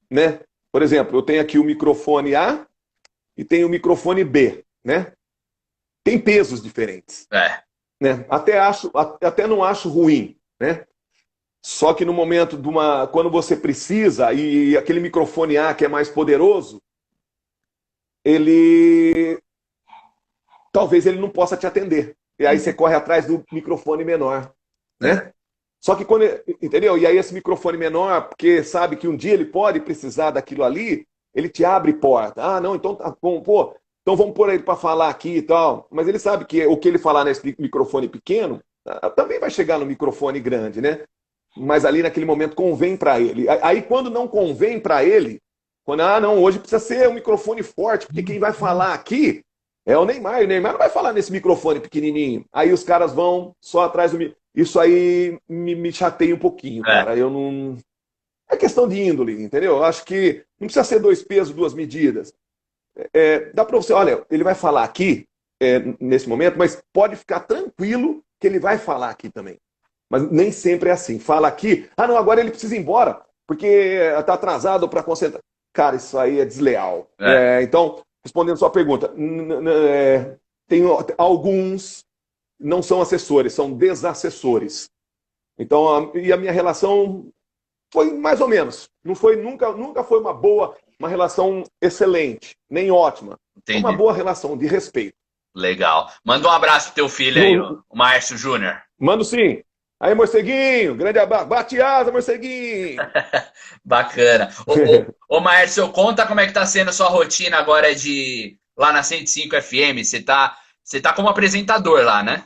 né? Por exemplo, eu tenho aqui o microfone A e tenho o microfone B, né? Tem pesos diferentes, É, né? Até não acho ruim, né? Só que no momento quando você precisa e aquele microfone A que é mais poderoso, ele talvez ele não possa te atender. E aí você entendi. corre atrás do microfone menor, É, né? Só que quando, entendeu? E aí esse microfone menor, porque sabe que um dia ele pode precisar daquilo ali, ele te abre porta. Ah, não, então tá bom, pô, então vamos pôr ele para falar aqui e tal. Mas ele sabe que o que ele falar nesse microfone pequeno também vai chegar no microfone grande, né? Mas ali naquele momento convém para ele. Aí quando não convém para ele, quando, não, hoje precisa ser um microfone forte, porque quem vai falar aqui é o Neymar. E o Neymar não vai falar nesse microfone pequenininho. Aí os caras vão só atrás do microfone. Isso aí me chateia um pouquinho, é, cara. Eu não. É questão de índole, entendeu? Eu acho que não precisa ser dois pesos, duas medidas. Dá para você, olha, ele vai falar aqui, nesse momento, mas pode ficar tranquilo que ele vai falar aqui também. Mas nem sempre é assim. Fala aqui, não, agora ele precisa ir embora, porque está atrasado para concentrar. Cara, isso aí é desleal. é. Então, respondendo sua pergunta, tem alguns não são assessores, são desassessores. Então, e a minha relação foi mais ou menos. Não foi nunca foi uma relação excelente, nem ótima. Foi uma Entendi. boa relação de respeito. Legal. Manda um abraço pro teu filho aí, o Márcio Júnior. Mando sim. Aí, morceguinho, grande abraço. Bate asa, morceguinho. Bacana. Ô Márcio, conta como é que tá sendo a sua rotina agora de lá na 105 FM. Você tá como apresentador lá, né?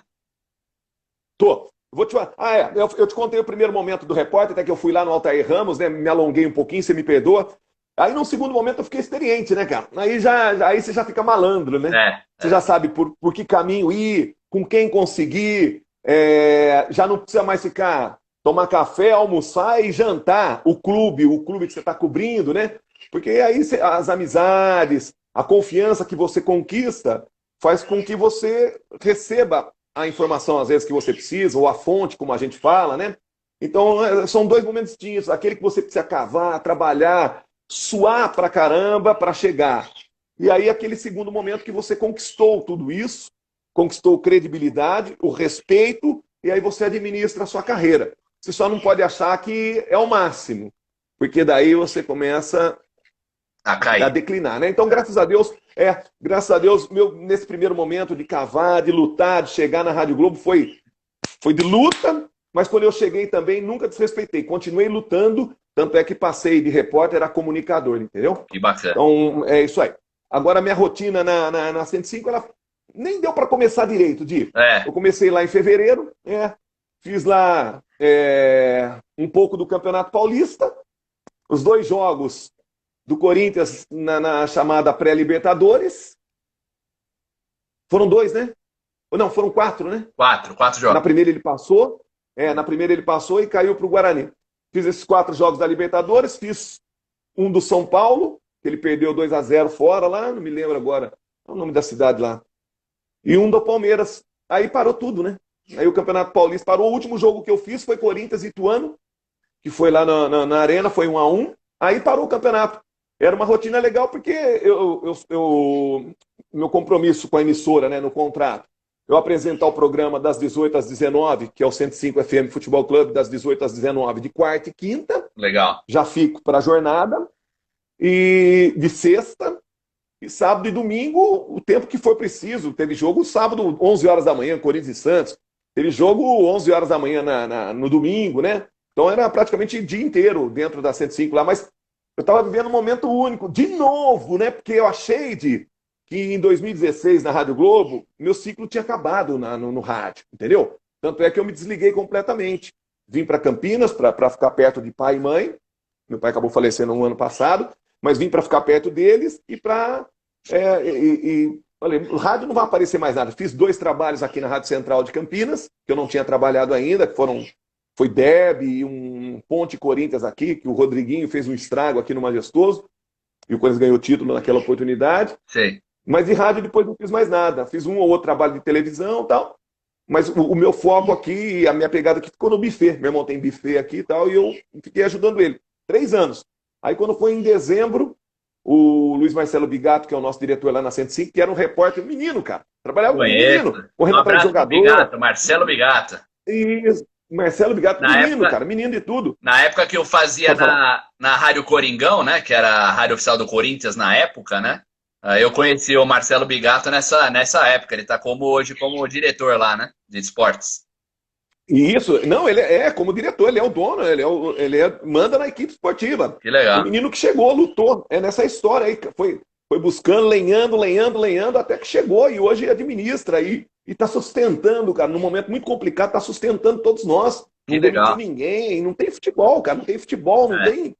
Tô. Vou te falar. Eu te contei o primeiro momento do repórter, até que eu fui lá no Altair Ramos, né? Me alonguei um pouquinho, você me perdoa. Aí, no segundo momento, eu fiquei experiente, né, cara? Aí você já fica malandro, né? É, Você já sabe por que caminho ir, com quem conseguir. Já não precisa mais tomar café, almoçar e jantar o clube que você está cobrindo, né? Porque aí as amizades, a confiança que você conquista faz com que você receba a informação, às vezes, que você precisa, ou a fonte, como a gente fala, né? Então, são dois momentos distintos. Aquele que você precisa cavar, trabalhar, suar pra caramba para chegar. E aí, aquele segundo momento que você conquistou tudo isso, conquistou credibilidade, o respeito, e aí você administra a sua carreira. Você só não pode achar que é o máximo, porque daí você começa a a cair. declinar, né? Então, graças a Deus, nesse primeiro momento de cavar, de lutar, de chegar na Rádio Globo, foi de luta, mas quando eu cheguei também, nunca desrespeitei. Continuei lutando, tanto é que passei de repórter a comunicador, entendeu? Que bacana. Então, é isso aí. Agora, minha rotina na 105, ela nem deu para começar direito, Di. É, Eu comecei lá em fevereiro, fiz lá um pouco do Campeonato Paulista, os 2 jogos do Corinthians na chamada pré-Libertadores. Foram dois, né? Ou não, foram quatro, né? Quatro Na jogos. primeira ele passou, na primeira ele passou e caiu para o Guarani. Fiz esses 4 jogos da Libertadores, fiz um do São Paulo, que ele perdeu 2-0 fora lá, não me lembro agora é o nome da cidade lá. E um do Palmeiras. Aí parou tudo, né? Aí o Campeonato Paulista parou. O último jogo que eu fiz foi Corinthians e Ituano, que foi lá na Arena, foi 1-1. Aí parou o campeonato. Era uma rotina legal porque meu compromisso com a emissora, né, no contrato, eu apresentar o programa das 18 às 19, que é o 105 FM Futebol Clube, das 18 às 19, de quarta e quinta. Legal. Já fico para a jornada. E de sexta, e sábado e domingo, o tempo que for preciso. Teve jogo sábado, 11 horas da manhã, Corinthians e Santos. Teve jogo 11 horas da manhã no domingo, né? Então era praticamente o dia inteiro dentro da 105 lá. Mas eu estava vivendo um momento único, de novo, né? Porque eu achei que em 2016, na Rádio Globo, meu ciclo tinha acabado no rádio, entendeu? Tanto é que eu me desliguei completamente. Vim para Campinas para ficar perto de pai e mãe. Meu pai acabou falecendo no ano passado, mas vim para ficar perto deles e para... falei, o rádio não vai aparecer mais nada. Fiz 2 trabalhos aqui na Rádio Central de Campinas, que eu não tinha trabalhado ainda, que foi Deb e um Ponte Corinthians aqui, que o Rodriguinho fez um estrago aqui no Majestoso, e o Corinthians ganhou o título naquela oportunidade. Sim. Mas de rádio depois não fiz mais nada. Fiz um ou outro trabalho de televisão e tal. Mas o meu foco aqui, a minha pegada aqui ficou no buffet. Meu irmão tem buffet aqui e tal, e eu fiquei ajudando ele. 3 anos. Aí quando foi em dezembro, o Luiz Marcelo Bigato, que é o nosso diretor lá na 105, que era um repórter menino, cara. Trabalhava com menino, correndo Um atrás de abraço pro jogador. Bigato, Marcelo Bigato. E Marcelo Bigato, menino, cara, menino de tudo. Na época que eu fazia na Rádio Coringão, né? Que era a rádio oficial do Corinthians na época, né? Eu conheci o Marcelo Bigato nessa época. Ele está hoje como diretor lá, né? De esportes. Isso, não, ele como diretor, ele é o dono, manda na equipe esportiva. Que legal. O menino que chegou, lutou, nessa história aí, foi buscando, lenhando, até que chegou e hoje administra aí e está sustentando, cara, num momento muito complicado, está sustentando todos nós. Não demitiu ninguém, não tem futebol, cara, não tem futebol, não tem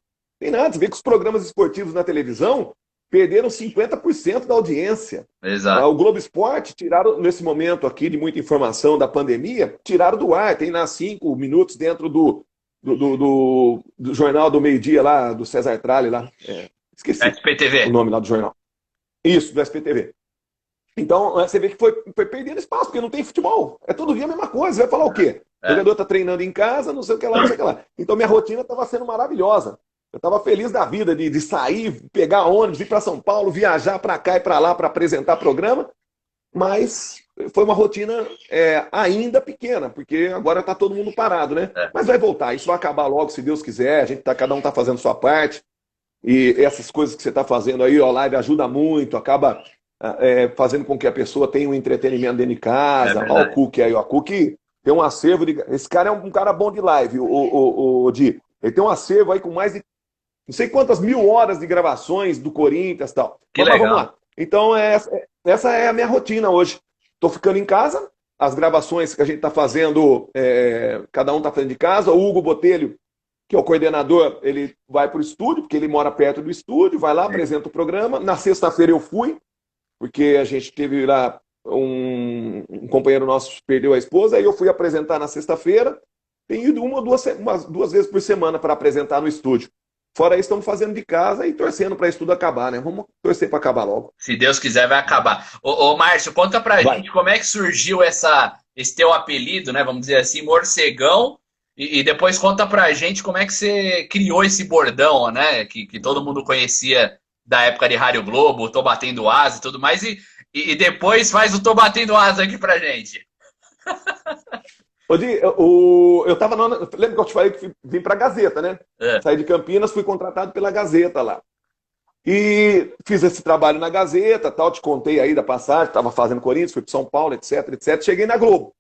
nada. Você vê que os programas esportivos na televisão perderam 50% da audiência. Exato. O Globo Esporte tiraram, nesse momento aqui de muita informação da pandemia, tiraram do ar. Tem lá 5 minutos dentro do jornal do meio-dia lá, do César Tralli lá. Esqueci SPTV. O nome lá do jornal. Isso, do SPTV. Então, você vê que foi perdendo espaço, porque não tem futebol. É todo dia a mesma coisa. Você vai falar o quê? O jogador está treinando em casa, não sei o que lá, não sei o que lá. Então, minha rotina estava sendo maravilhosa. Eu estava feliz da vida de sair, pegar ônibus, ir para São Paulo, viajar para cá e para lá para apresentar programa, mas foi uma rotina ainda pequena, porque agora está todo mundo parado, né? Mas vai voltar, isso vai acabar logo, se Deus quiser, cada um está fazendo sua parte, e essas coisas que você está fazendo aí, a live ajuda muito, acaba fazendo com que a pessoa tenha um entretenimento dentro de casa. Olha o Cook aí, o Cook tem um acervo, esse cara é um cara bom de live, o Di. Ele tem um acervo aí com mais de não sei quantas 1000 horas de gravações do Corinthians e tal. Que legal. Vamos lá. Então, essa é a minha rotina hoje. Estou ficando em casa, as gravações que a gente está fazendo, cada um está fazendo de casa. O Hugo Botelho, que é o coordenador, ele vai para o estúdio, porque ele mora perto do estúdio, vai lá, apresenta o programa. Na sexta-feira eu fui, porque a gente teve lá um companheiro nosso que perdeu a esposa, aí eu fui apresentar na sexta-feira. Tenho ido umas 2 vezes por semana para apresentar no estúdio. Fora isso, estamos fazendo de casa e torcendo para isso tudo acabar, né? Vamos torcer para acabar logo. Se Deus quiser, vai acabar. Ô Márcio, conta pra gente como é que surgiu esse teu apelido, né? Vamos dizer assim, morcegão. E depois conta pra gente como é que você criou esse bordão, né? Que todo mundo conhecia da época de Rádio Globo, Tô Batendo Asa e tudo mais. E depois faz o Tô Batendo Asa aqui pra gente. Eu tava lembra que eu te falei que vim para a Gazeta, né? Saí de Campinas, fui contratado pela Gazeta lá. E fiz esse trabalho na Gazeta, tal, te contei aí da passagem, estava fazendo Corinthians, fui para São Paulo, etc, etc. Cheguei na Globo.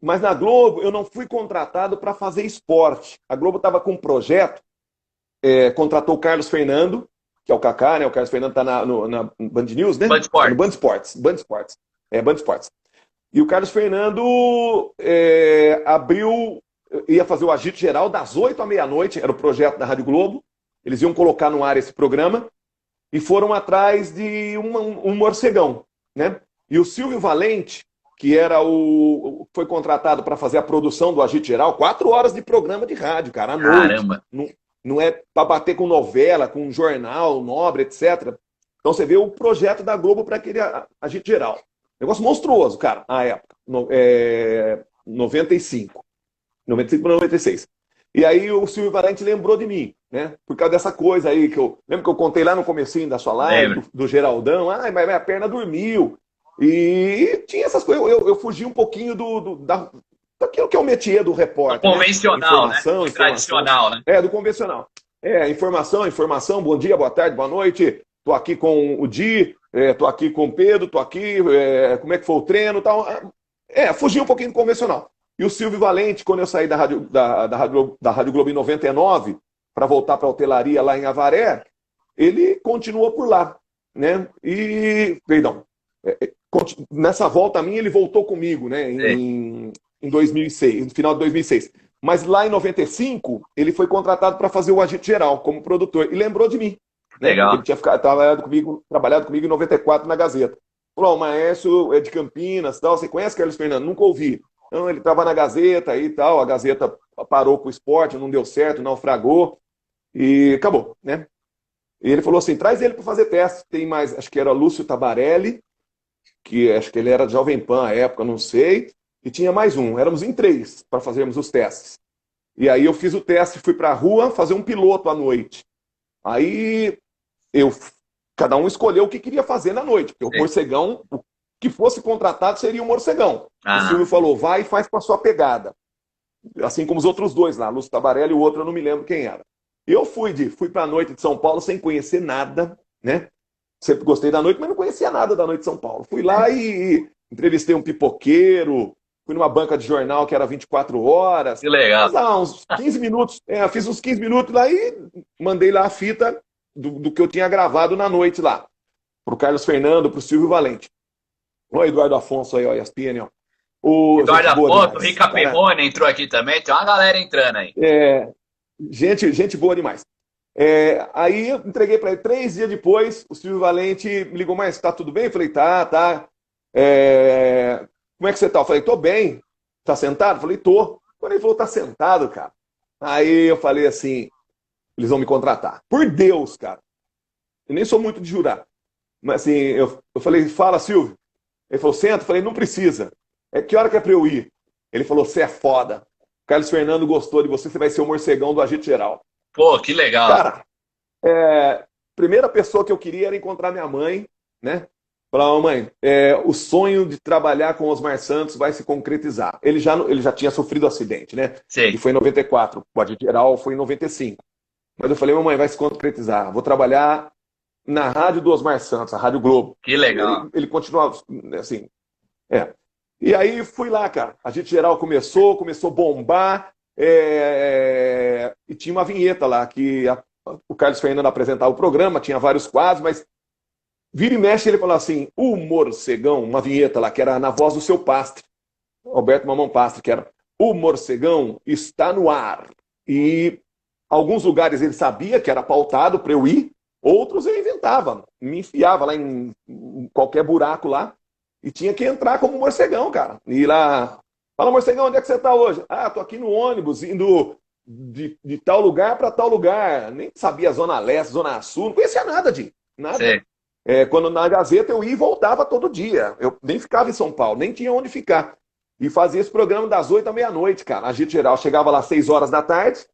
Mas na Globo eu não fui contratado para fazer esporte. A Globo estava com um projeto, contratou o Carlos Fernando, que é o Kaká, né? O Carlos Fernando está na Band News, né? Band Sports. No Band Sports. Band Sports. Band Sports. E o Carlos Fernando ia fazer o agito geral das 8 à meia-noite, era o projeto da Rádio Globo. Eles iam colocar no ar esse programa e foram atrás de um morcegão, né? E o Silvio Valente, que era foi contratado para fazer a produção do Agito Geral, 4 horas de programa de rádio, cara, à noite. Caramba. Não é para bater com novela, com jornal, nobre, etc. Então você vê o projeto da Globo para aquele Agito Geral. Negócio monstruoso, cara, na época. 95. 95 para 96. E aí o Silvio Valente lembrou de mim, né? Por causa dessa coisa aí que eu... Lembra que eu contei lá no comecinho da sua live, do Geraldão? Ai, mas minha perna dormiu. E tinha essas coisas. Eu fugi um pouquinho daquilo que é o métier do repórter. Do convencional, né? Do tradicional, né? Do convencional. Informação, bom dia, boa tarde, boa noite. Tô aqui com o Di, tô aqui com o Pedro, tô aqui, como é que foi o treino e tal. Fugi um pouquinho do convencional. E o Silvio Valente, quando eu saí da Rádio Globo em 99, para voltar para a hotelaria lá em Avaré, ele continuou por lá, né? Nessa volta minha, ele voltou comigo, né? Em 2006, no final de 2006. Mas lá em 95, ele foi contratado para fazer o Agito Geral como produtor. E lembrou de mim. Legal. Né? Ele tinha trabalhado comigo em 94 na Gazeta. Falou, o Maércio é de Campinas, tal. Você conhece Carlos Fernando? Nunca ouvi. Então, ele estava na Gazeta e tal. A Gazeta parou com o esporte, não deu certo, naufragou. E acabou, né? E ele falou assim, traz ele para fazer teste. Tem mais, acho que era Lúcio Tabarelli, que acho que ele era de Jovem Pan à época, não sei. E tinha mais um. Éramos em 3 para fazermos os testes. E aí eu fiz o teste, fui para a rua fazer um piloto à noite. Aí cada um escolheu o que queria fazer na noite. Porque o Morcegão, o que fosse contratado seria o Morcegão. O Silvio falou, vai e faz com a sua pegada. Assim como os outros dois lá, Lúcio Tabarelli e o outro eu não me lembro quem era. Eu fui para a noite de São Paulo sem conhecer nada, né? Sempre gostei da noite, mas não conhecia nada da noite de São Paulo. Fui lá e entrevistei um pipoqueiro, fui numa banca de jornal que era 24 horas. Que legal. Fiz lá uns 15 minutos, fiz uns 15 minutos lá e mandei lá a fita do que eu tinha gravado na noite lá. Pro Carlos Fernando, pro Silvio Valente. Olha o Eduardo Afonso aí, ó, ESPN, ó. Eduardo Afonso, o Rica Perrone entrou aqui também, tem uma galera entrando aí. Gente boa demais. Aí eu entreguei para ele 3 dias depois, o Silvio Valente me ligou, mas tá tudo bem? Eu falei, tá. Como é que você tá? Eu falei, tô bem. Tá sentado? Eu falei, tô. Quando ele falou, tá sentado, cara. Aí eu falei assim, eles vão me contratar. Por Deus, cara. Eu nem sou muito de jurar. Mas assim, eu falei, fala, Silvio. Ele falou, senta. Eu falei, não precisa. Que hora que é pra eu ir? Ele falou, você é foda. Carlos Fernando gostou de você, você vai ser o Morcegão do Agito Geral. Pô, que legal. Cara, primeira pessoa que eu queria era encontrar minha mãe, né? Falar, mãe, o sonho de trabalhar com Osmar Santos vai se concretizar. Ele já tinha sofrido acidente, né? Sim. E foi em 94. O Agito Geral foi em 95. Mas eu falei, mamãe, vai se concretizar. Vou trabalhar na rádio do Osmar Santos, a Rádio Globo. Que legal. Ele continuava assim. E aí fui lá, cara. A Agito Geral começou a bombar. E tinha uma vinheta lá que o Carlos Fernando apresentava o programa, tinha vários quadros, mas vira e mexe ele falou assim, o Morcegão, uma vinheta lá que era na voz do seu pastre, Alberto Mamão Pastre, que era o Morcegão está no ar. E alguns lugares ele sabia que era pautado para eu ir, outros eu inventava, me enfiava lá em qualquer buraco lá e tinha que entrar como Morcegão, cara. E lá, fala, Morcegão, onde é que você está hoje? Tô aqui no ônibus, indo de tal lugar para tal lugar. Nem sabia Zona Leste, Zona Sul, não conhecia nada nada. Sim. Quando na Gazeta eu ia e voltava todo dia. Eu nem ficava em São Paulo, nem tinha onde ficar. E fazia esse programa das 8 à meia-noite, cara. Agito Geral chegava lá às 6 horas da tarde.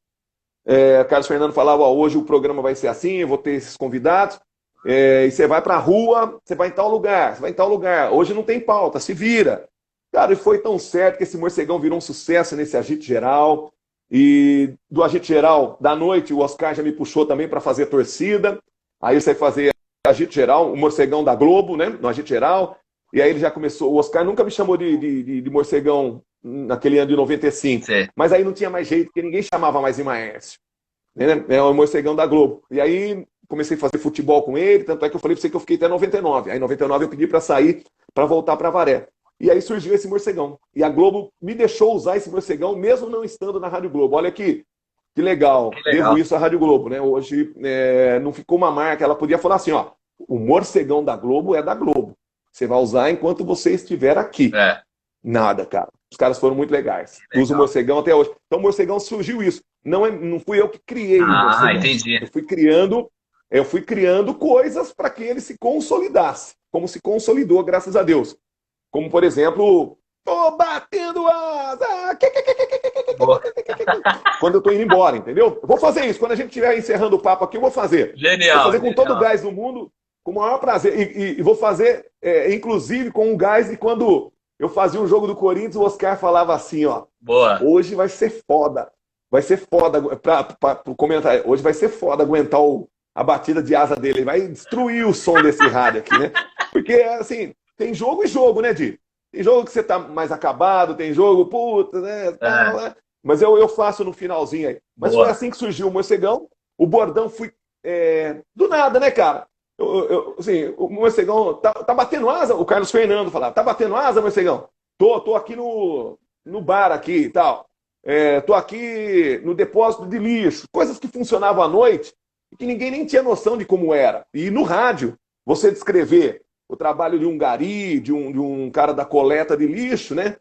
Carlos Fernando falava, hoje o programa vai ser assim, eu vou ter esses convidados. E você vai pra rua, você vai em tal lugar, você vai em tal lugar. Hoje não tem pauta, se vira. Cara, e foi tão certo que esse Morcegão virou um sucesso nesse Agito Geral. E do Agito Geral, da noite, o Oscar já me puxou também para fazer torcida. Aí você fazia Agito Geral, o Morcegão da Globo, né? No Agito Geral. E aí ele já começou. O Oscar nunca me chamou de Morcegão naquele ano de 95. Sim. Mas aí não tinha mais jeito, porque ninguém chamava mais de Maércio. Né? É o Morcegão da Globo. E aí comecei a fazer futebol com ele, tanto é que eu falei para você que eu fiquei até 99. Aí em 99 eu pedi para sair, para voltar para Avaré. E aí surgiu esse Morcegão. E a Globo me deixou usar esse Morcegão, mesmo não estando na Rádio Globo. Olha que legal. Devo isso à Rádio Globo, né? Hoje não ficou uma marca. Ela podia falar assim, ó, o Morcegão da Globo é da Globo. Você vai usar enquanto você estiver aqui. É. Nada, cara. Os caras foram muito legais. Uso o morcegão até hoje. Então, o morcegão surgiu isso. Não fui eu que criei o morcegão. Entendi. Eu fui criando coisas para que ele se consolidasse. Como se consolidou, graças a Deus. Como, por exemplo, tô batendo asa. Boa. Quando eu tô indo embora, entendeu? Eu vou fazer isso. Quando a gente estiver encerrando o papo aqui, eu vou fazer. Genial. Vou fazer com todo o gás do mundo, com o maior prazer. E vou fazer, inclusive, com um gás de quando eu fazia um jogo do Corinthians, o Oscar falava assim, ó. Boa. Hoje vai ser foda. Vai ser foda, para comentar, hoje vai ser foda aguentar a batida de asa dele. Ele vai destruir o som desse rádio aqui, né? Porque, assim, tem jogo e jogo, né, Di? Tem jogo que você tá mais acabado, tem jogo, puta, né? Tal, né? Mas eu faço no finalzinho aí. Mas foi assim que surgiu o morcegão. O bordão fui do nada, né, cara? Assim, o morcegão tá batendo asa. O Carlos Fernando falava, tá batendo asa, morcegão? Tô aqui no bar aqui e tal. Tô aqui no depósito de lixo. Coisas que funcionavam à noite e que ninguém nem tinha noção de como era. E no rádio, você descrever o trabalho de um gari, de um cara da coleta de lixo, né?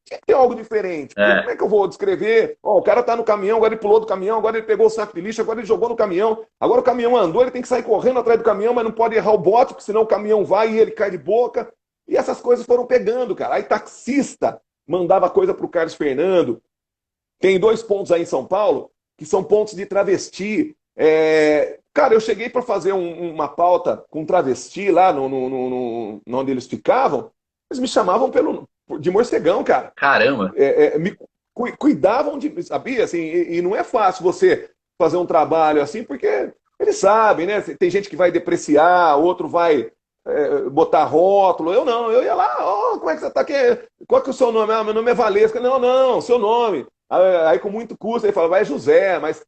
Tinha que ter algo diferente. Como é que eu vou descrever? O cara tá no caminhão, agora ele pulou do caminhão, agora ele pegou o saco de lixo, agora ele jogou no caminhão. Agora o caminhão andou, ele tem que sair correndo atrás do caminhão, mas não pode errar o bote, porque senão o caminhão vai e ele cai de boca. E essas coisas foram pegando, cara. Aí taxista mandava coisa pro Carlos Fernando. Tem 2 pontos aí em São Paulo que são pontos de travesti. Cara, eu cheguei para fazer uma pauta com travesti lá onde eles ficavam. Eles me chamavam de morcegão, cara. Caramba. Me cuidavam de... Sabia? Assim, e não é fácil você fazer um trabalho assim, porque eles sabem, né? Tem gente que vai depreciar, outro vai botar rótulo. Eu não, eu ia lá, como é que você tá aqui? Qual que é o seu nome? Meu nome é Valesca. Não, seu nome. Aí com muito custo ele falava, é José, mas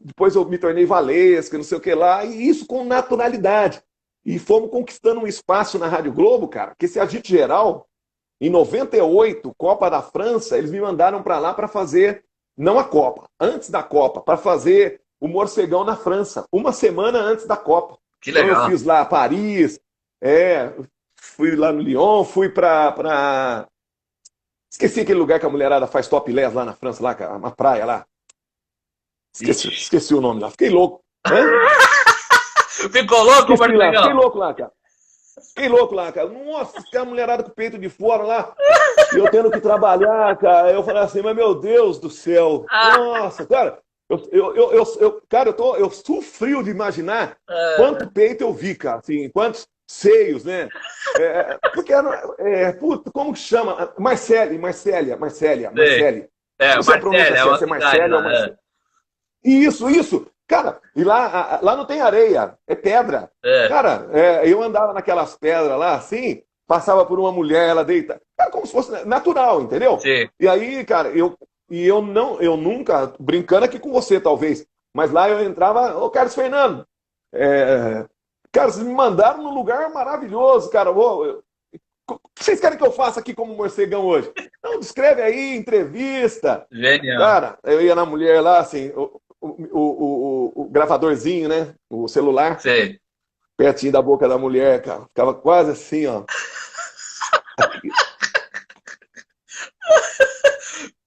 depois eu me tornei Valesca, não sei o que lá, e isso com naturalidade. E fomos conquistando um espaço na Rádio Globo, cara, que esse agito geral, em 98, Copa da França, eles me mandaram para lá para fazer, não a Copa, antes da Copa, para fazer o Morcegão na França, uma semana antes da Copa. Que legal. Então eu fiz lá Paris, fui lá no Lyon, fui para... Esqueci aquele lugar que a mulherada faz topless lá na França, lá, uma praia lá. Esqueci o nome lá. Fiquei louco. Ficou louco, Morcegão? Fiquei louco lá, cara. Fiquei louco lá, cara. Nossa, a mulherada com o peito de fora lá. E eu tendo que trabalhar, cara. Eu falei assim, mas meu Deus do céu. Nossa, cara. Eu sofri de imaginar quanto peito eu vi, cara. Assim, quantos seios, né? Porque puta, como que chama? Marcele. Marcele. Não sei a pronúncia, se é Marcele ou Marcele. Isso. Cara, e lá não tem areia, é pedra. Cara, eu andava naquelas pedras lá, assim, passava por uma mulher, ela deita. Cara, como se fosse natural, entendeu? Sim. E aí, cara, eu nunca, brincando aqui com você, talvez, mas lá eu entrava, ô Carlos Fernando, cara, vocês me mandaram num lugar maravilhoso, cara. O que vocês querem que eu faça aqui como morcegão hoje? Não, descreve aí, entrevista. Genial. Cara, eu ia na mulher lá, assim, o gravadorzinho, né? O celular. Sei. Pertinho da boca da mulher, cara. Ficava quase assim, ó.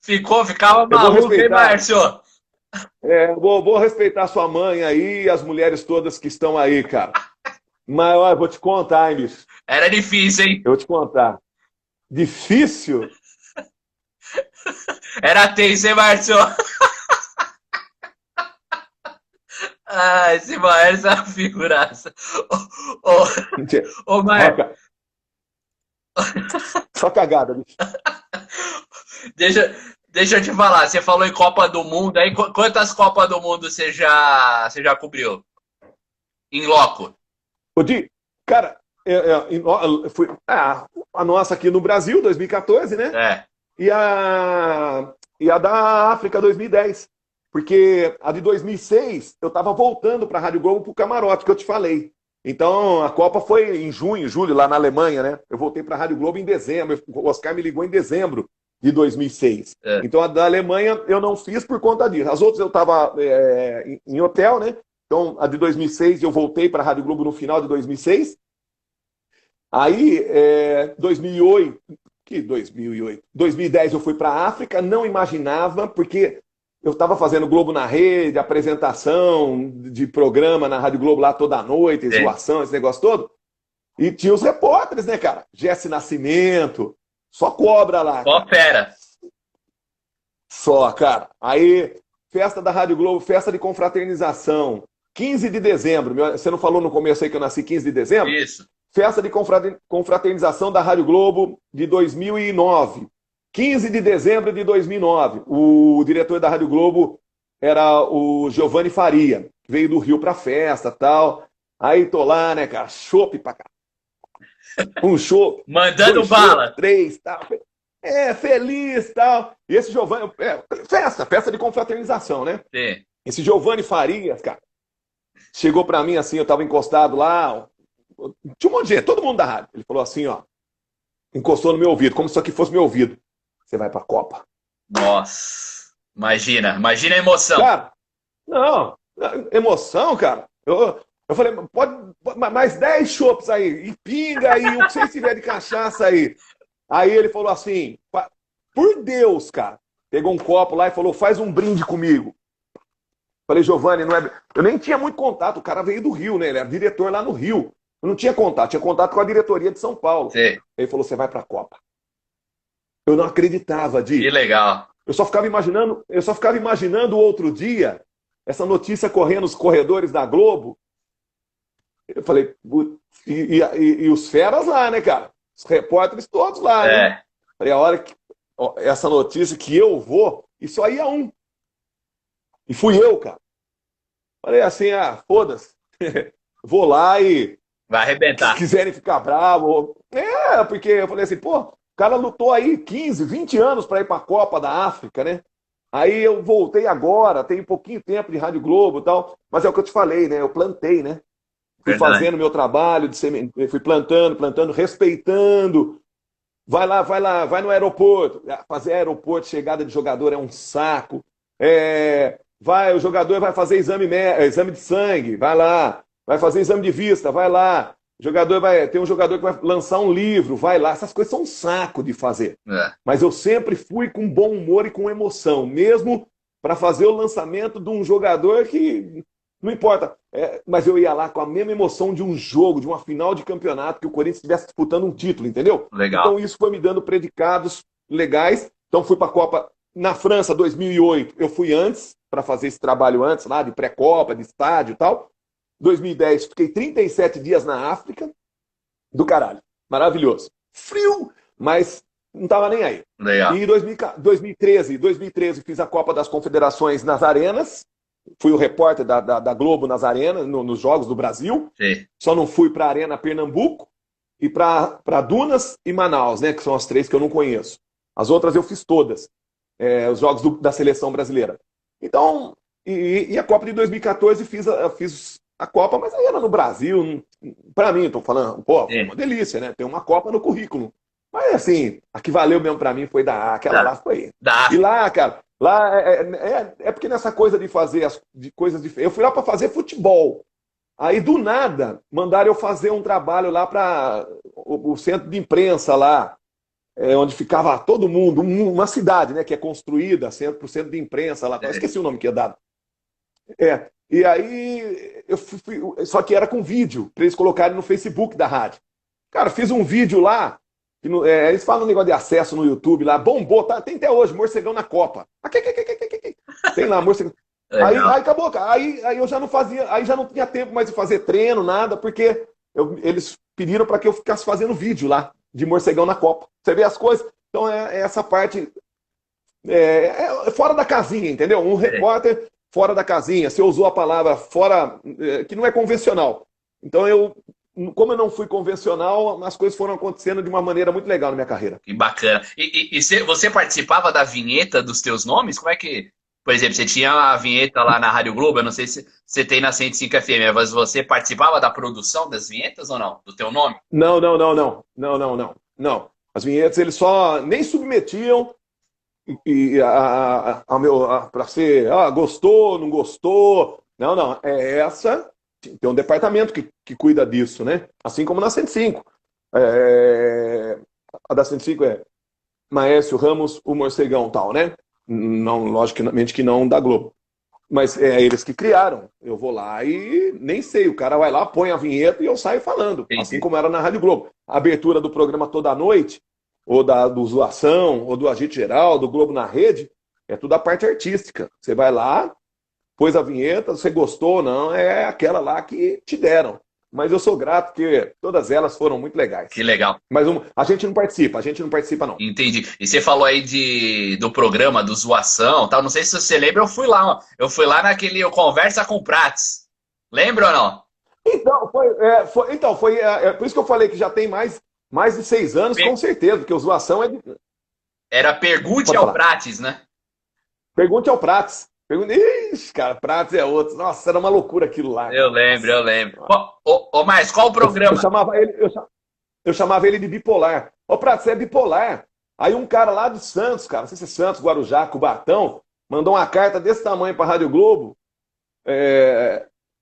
Ficava maluco, hein, Márcio? Vou respeitar sua mãe aí e as mulheres todas que estão aí, cara. Mas olha, vou te contar, hein, bicho. Era difícil, hein? Eu vou te contar. Difícil? Era tenso, hein, Márcio? Esse Márcio é uma figuraça. Ô, Márcio. Só cagada, bicho. Deixa eu te falar, você falou em Copa do Mundo, aí quantas Copas do Mundo você já cobriu? Em loco? Cara, fui a nossa aqui no Brasil, 2014, né? E a da África, 2010. Porque a de 2006, eu estava voltando para a Rádio Globo para o camarote, que eu te falei. Então, a Copa foi em junho, julho, lá na Alemanha, né? Eu voltei para a Rádio Globo em dezembro. O Oscar me ligou em dezembro de 2006. Então, a da Alemanha eu não fiz por conta disso. As outras eu estava em hotel, né? Então, a de 2006 eu voltei para a Rádio Globo no final de 2006. Aí, 2008, que 2008? 2010 eu fui para a África, não imaginava, porque eu estava fazendo Globo na Rede, apresentação de programa na Rádio Globo lá toda noite, Sim. zoação, esse negócio todo. E tinha os repórteres, né, cara? Jesse Nascimento, só cobra lá, Ó, cara. fera. Só, cara. Aí, festa da Rádio Globo, festa de confraternização. 15 de dezembro. Você não falou no começo aí que eu nasci 15 de dezembro? Isso. Festa de confraternização da Rádio Globo de 2009. 15 de dezembro de 2009. O diretor da Rádio Globo era o Giovanni Faria, que veio do Rio pra festa e tal. Aí tô lá, né, cara? Chopp pra cá. Um chopp, Mandando 2 chopp, bala. 3, tal. Feliz tal. E esse Giovanni. Festa de confraternização, né? Sim. Esse Giovanni Farias, cara, chegou pra mim assim, eu tava encostado lá. Tinha um monte de gente, todo mundo da rádio. Ele falou assim, ó. Encostou no meu ouvido, como se isso aqui fosse meu ouvido. Você vai pra Copa. Nossa. Imagina a emoção. Cara, não. Emoção, cara. Eu falei, pode mais 10 chopps aí. E pinga aí, o que vocês tiverem de cachaça aí. Aí ele falou assim, por Deus, cara. Pegou um copo lá e falou, faz um brinde comigo. Falei, Giovanni, não é... Eu nem tinha muito contato, o cara veio do Rio, né? Ele era diretor lá no Rio. Eu não tinha contato com a diretoria de São Paulo. Sim. Ele falou, você vai pra Copa. Eu não acreditava, Que Di. legal. Eu só ficava imaginando o outro dia, essa notícia correndo nos corredores da Globo. Eu falei, e os feras lá, né, cara? Os repórteres todos lá, né? Falei, a hora que essa notícia que eu vou, e só ia um. E fui eu, cara. Falei assim, foda-se. Vou lá e Vai se arrebentar. quiserem ficar bravo. Porque eu falei assim, pô, o cara lutou aí 15, 20 anos para ir para a Copa da África, né? Aí eu voltei agora, tem pouquinho tempo de Rádio Globo e tal, mas é o que eu te falei, né? Eu plantei, né? Fui Verdade. fazendo meu trabalho de semente, fui plantando, respeitando. Vai lá, vai no aeroporto. Fazer aeroporto, chegada de jogador é um saco. O jogador vai fazer exame de sangue, vai lá. Vai fazer exame de vista, vai lá. Tem um jogador que vai lançar um livro, vai lá. Essas coisas são um saco de fazer. Mas eu sempre fui com bom humor e com emoção, mesmo para fazer o lançamento de um jogador que não importa. Mas eu ia lá com a mesma emoção de um jogo, de uma final de campeonato, que o Corinthians estivesse disputando um título, entendeu? Legal. Então isso foi me dando predicados legais. Então fui para a Copa na França 2008. Eu fui antes, para fazer esse trabalho antes, lá de pré-Copa, de estádio e tal. 2010, fiquei 37 dias na África. Do caralho. Maravilhoso. Frio, mas não tava nem aí. Legal. E em 2013, fiz a Copa das Confederações nas arenas. Fui o repórter da Globo nas arenas, nos Jogos do Brasil. Sim. Só não fui para a Arena Pernambuco e para Dunas e Manaus, né? Que são as 3 que eu não conheço. As outras eu fiz todas. Os Jogos da Seleção Brasileira. Então, e a Copa de 2014 fiz a Copa, mas aí era no Brasil. Para mim, tô falando, foi uma delícia, né? Tem uma Copa no currículo. Mas assim, a que valeu mesmo para mim foi aquela lá foi. E lá, cara, lá porque nessa coisa de fazer de coisas diferentes. Eu fui lá para fazer futebol. Aí do nada mandaram eu fazer um trabalho lá para o centro de imprensa lá, onde ficava todo mundo, uma cidade, né, que é construída, pro centro de imprensa lá. Eu esqueci o nome que ia dar. E aí, só que era com vídeo, para eles colocarem no Facebook da rádio. Cara, fiz um vídeo lá, eles falam um negócio de acesso no YouTube lá, bombou, tá, tem até hoje, morcegão na Copa. Tem lá, morcegão. Aí acabou, cara. Aí eu já não fazia, aí já não tinha tempo mais de fazer treino, nada, porque eles pediram para que eu ficasse fazendo vídeo lá, de morcegão na Copa. Você vê as coisas? Então essa parte fora da casinha, entendeu? Um repórter fora da casinha. Você usou a palavra fora, que não é convencional. Então, como eu não fui convencional, as coisas foram acontecendo de uma maneira muito legal na minha carreira. Que bacana. E você participava da vinheta dos teus nomes? Como é que... Por exemplo, você tinha a vinheta lá na Rádio Globo, eu não sei se você tem na 105 FM, mas você participava da produção das vinhetas ou não? Do teu nome? Não. Não. As vinhetas, eles só nem submetiam para ser, gostou, não gostou. Não. Tem um departamento que cuida disso, né? Assim como na 105. A da 105 é Maércio Ramos, o Morcegão tal, né? Não, logicamente que não da Globo. Mas é eles que criaram. Eu vou lá e nem sei. O cara vai lá, põe a vinheta e eu saio falando. Entendi. Assim como era na Rádio Globo. A abertura do programa toda noite, ou do Zoação, ou do Agito Geral, do Globo na Rede, é tudo a parte artística. Você vai lá, pôs a vinheta, você gostou ou não, é aquela lá que te deram. Mas eu sou grato porque todas elas foram muito legais. Que legal. Mas a gente não participa não. Entendi. E você falou aí do programa, do Zoação, tal. Não sei se você lembra, eu fui lá. Ó. Eu fui lá naquele Conversa com Prates. Lembra ou não? Então, por isso que eu falei que já tem mais de 6 anos, com certeza, porque o Zoação é de... Era Pergunte ao Prates, né? Pergunte ao Prates. Ixi, cara, Prates é outro. Nossa, era uma loucura aquilo lá. Eu lembro. Ô, mas qual o programa? Eu chamava ele de bipolar. Ô, Prates, você é bipolar. Aí um cara lá de Santos, cara, não sei se é Santos, Guarujá, Cubatão, mandou uma carta desse tamanho pra Rádio Globo,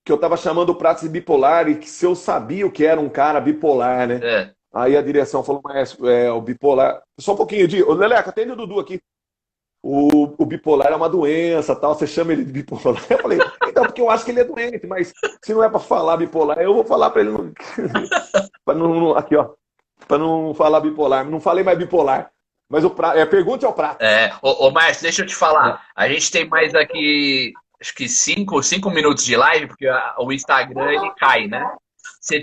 que eu tava chamando o Prates de bipolar e que se eu sabia o que era um cara bipolar, né? É. Aí a direção falou, mas o bipolar... Só um pouquinho Ô, Leleca, atende o Dudu aqui. O bipolar é uma doença, tal, você chama ele de bipolar. Eu falei, então, porque eu acho que ele é doente, mas se não é para falar bipolar, eu vou falar para ele. Aqui, ó, para não falar bipolar. Não falei mais bipolar. Mas pergunte ao Prato. Ô, Márcio, deixa eu te falar. A gente tem mais aqui, acho que 5 minutos de live, porque o Instagram ele cai, né? Você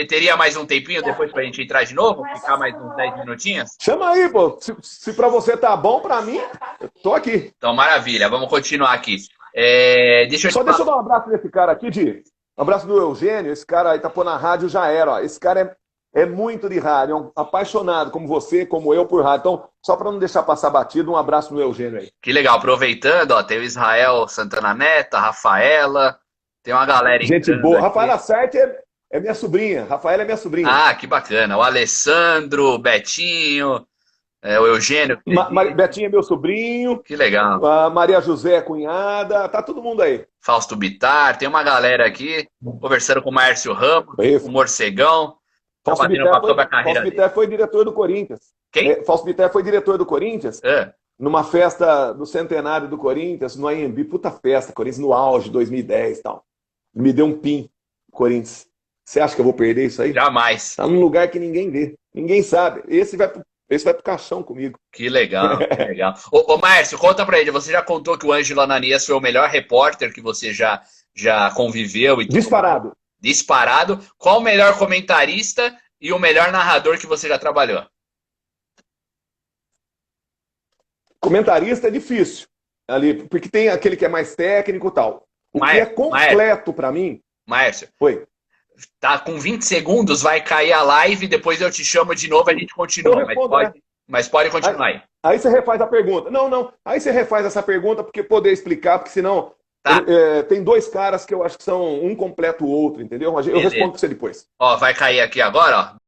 teria mais um tempinho depois pra gente entrar de novo? Ficar mais uns 10 minutinhos? Chama aí, pô. Se pra você tá bom, pra mim, eu tô aqui. Então, maravilha. Vamos continuar aqui. Deixa eu dar um abraço nesse cara aqui, Di. Um abraço do Eugênio. Esse cara aí tá pô na rádio, já era. Ó. Esse cara é muito de rádio. É um apaixonado, como você, como eu, por rádio. Então, só pra não deixar passar batido, um abraço no Eugênio aí. Que legal. Aproveitando, ó, tem o Israel Santana Neto, a Rafaela... Tem uma galera gente boa. Aqui. Rafaela Sarte é minha sobrinha. Rafaela é minha sobrinha. Ah, que bacana. O Alessandro, o Betinho, o Eugênio. Betinho é meu sobrinho. Que legal. A Maria José é cunhada. Tá todo mundo aí. Fausto Bittar. Tem uma galera aqui conversando com o Márcio Ramos, o Morcegão. Fausto Bittar foi diretor do Corinthians. Quem? Fausto Bittar foi diretor do Corinthians. Numa festa do centenário do Corinthians, no AMB. Puta festa, Corinthians no auge, 2010 e tal. Me deu um pin, Corinthians. Você acha que eu vou perder isso aí? Jamais. Tá num lugar que ninguém vê. Ninguém sabe. Esse vai pro caixão comigo. Que legal, que legal. Ô, Márcio, conta pra ele. Você já contou que o Ângelo Ananias foi o melhor repórter que você já conviveu? E Disparado. Disparado. Qual o melhor comentarista e o melhor narrador que você já trabalhou? Comentarista é difícil. Ali, porque tem aquele que é mais técnico e tal. O que é completo para mim... Márcio. Oi. Tá com 20 segundos, vai cair a live, depois eu te chamo de novo e a gente continua. Mas pode continuar aí. Aí você refaz a pergunta. Não. Aí você refaz essa pergunta porque poder explicar, porque senão... Tá. Tem dois caras que eu acho que são um completo o outro, entendeu? Eu respondo pra você depois. Ó, vai cair aqui agora, ó.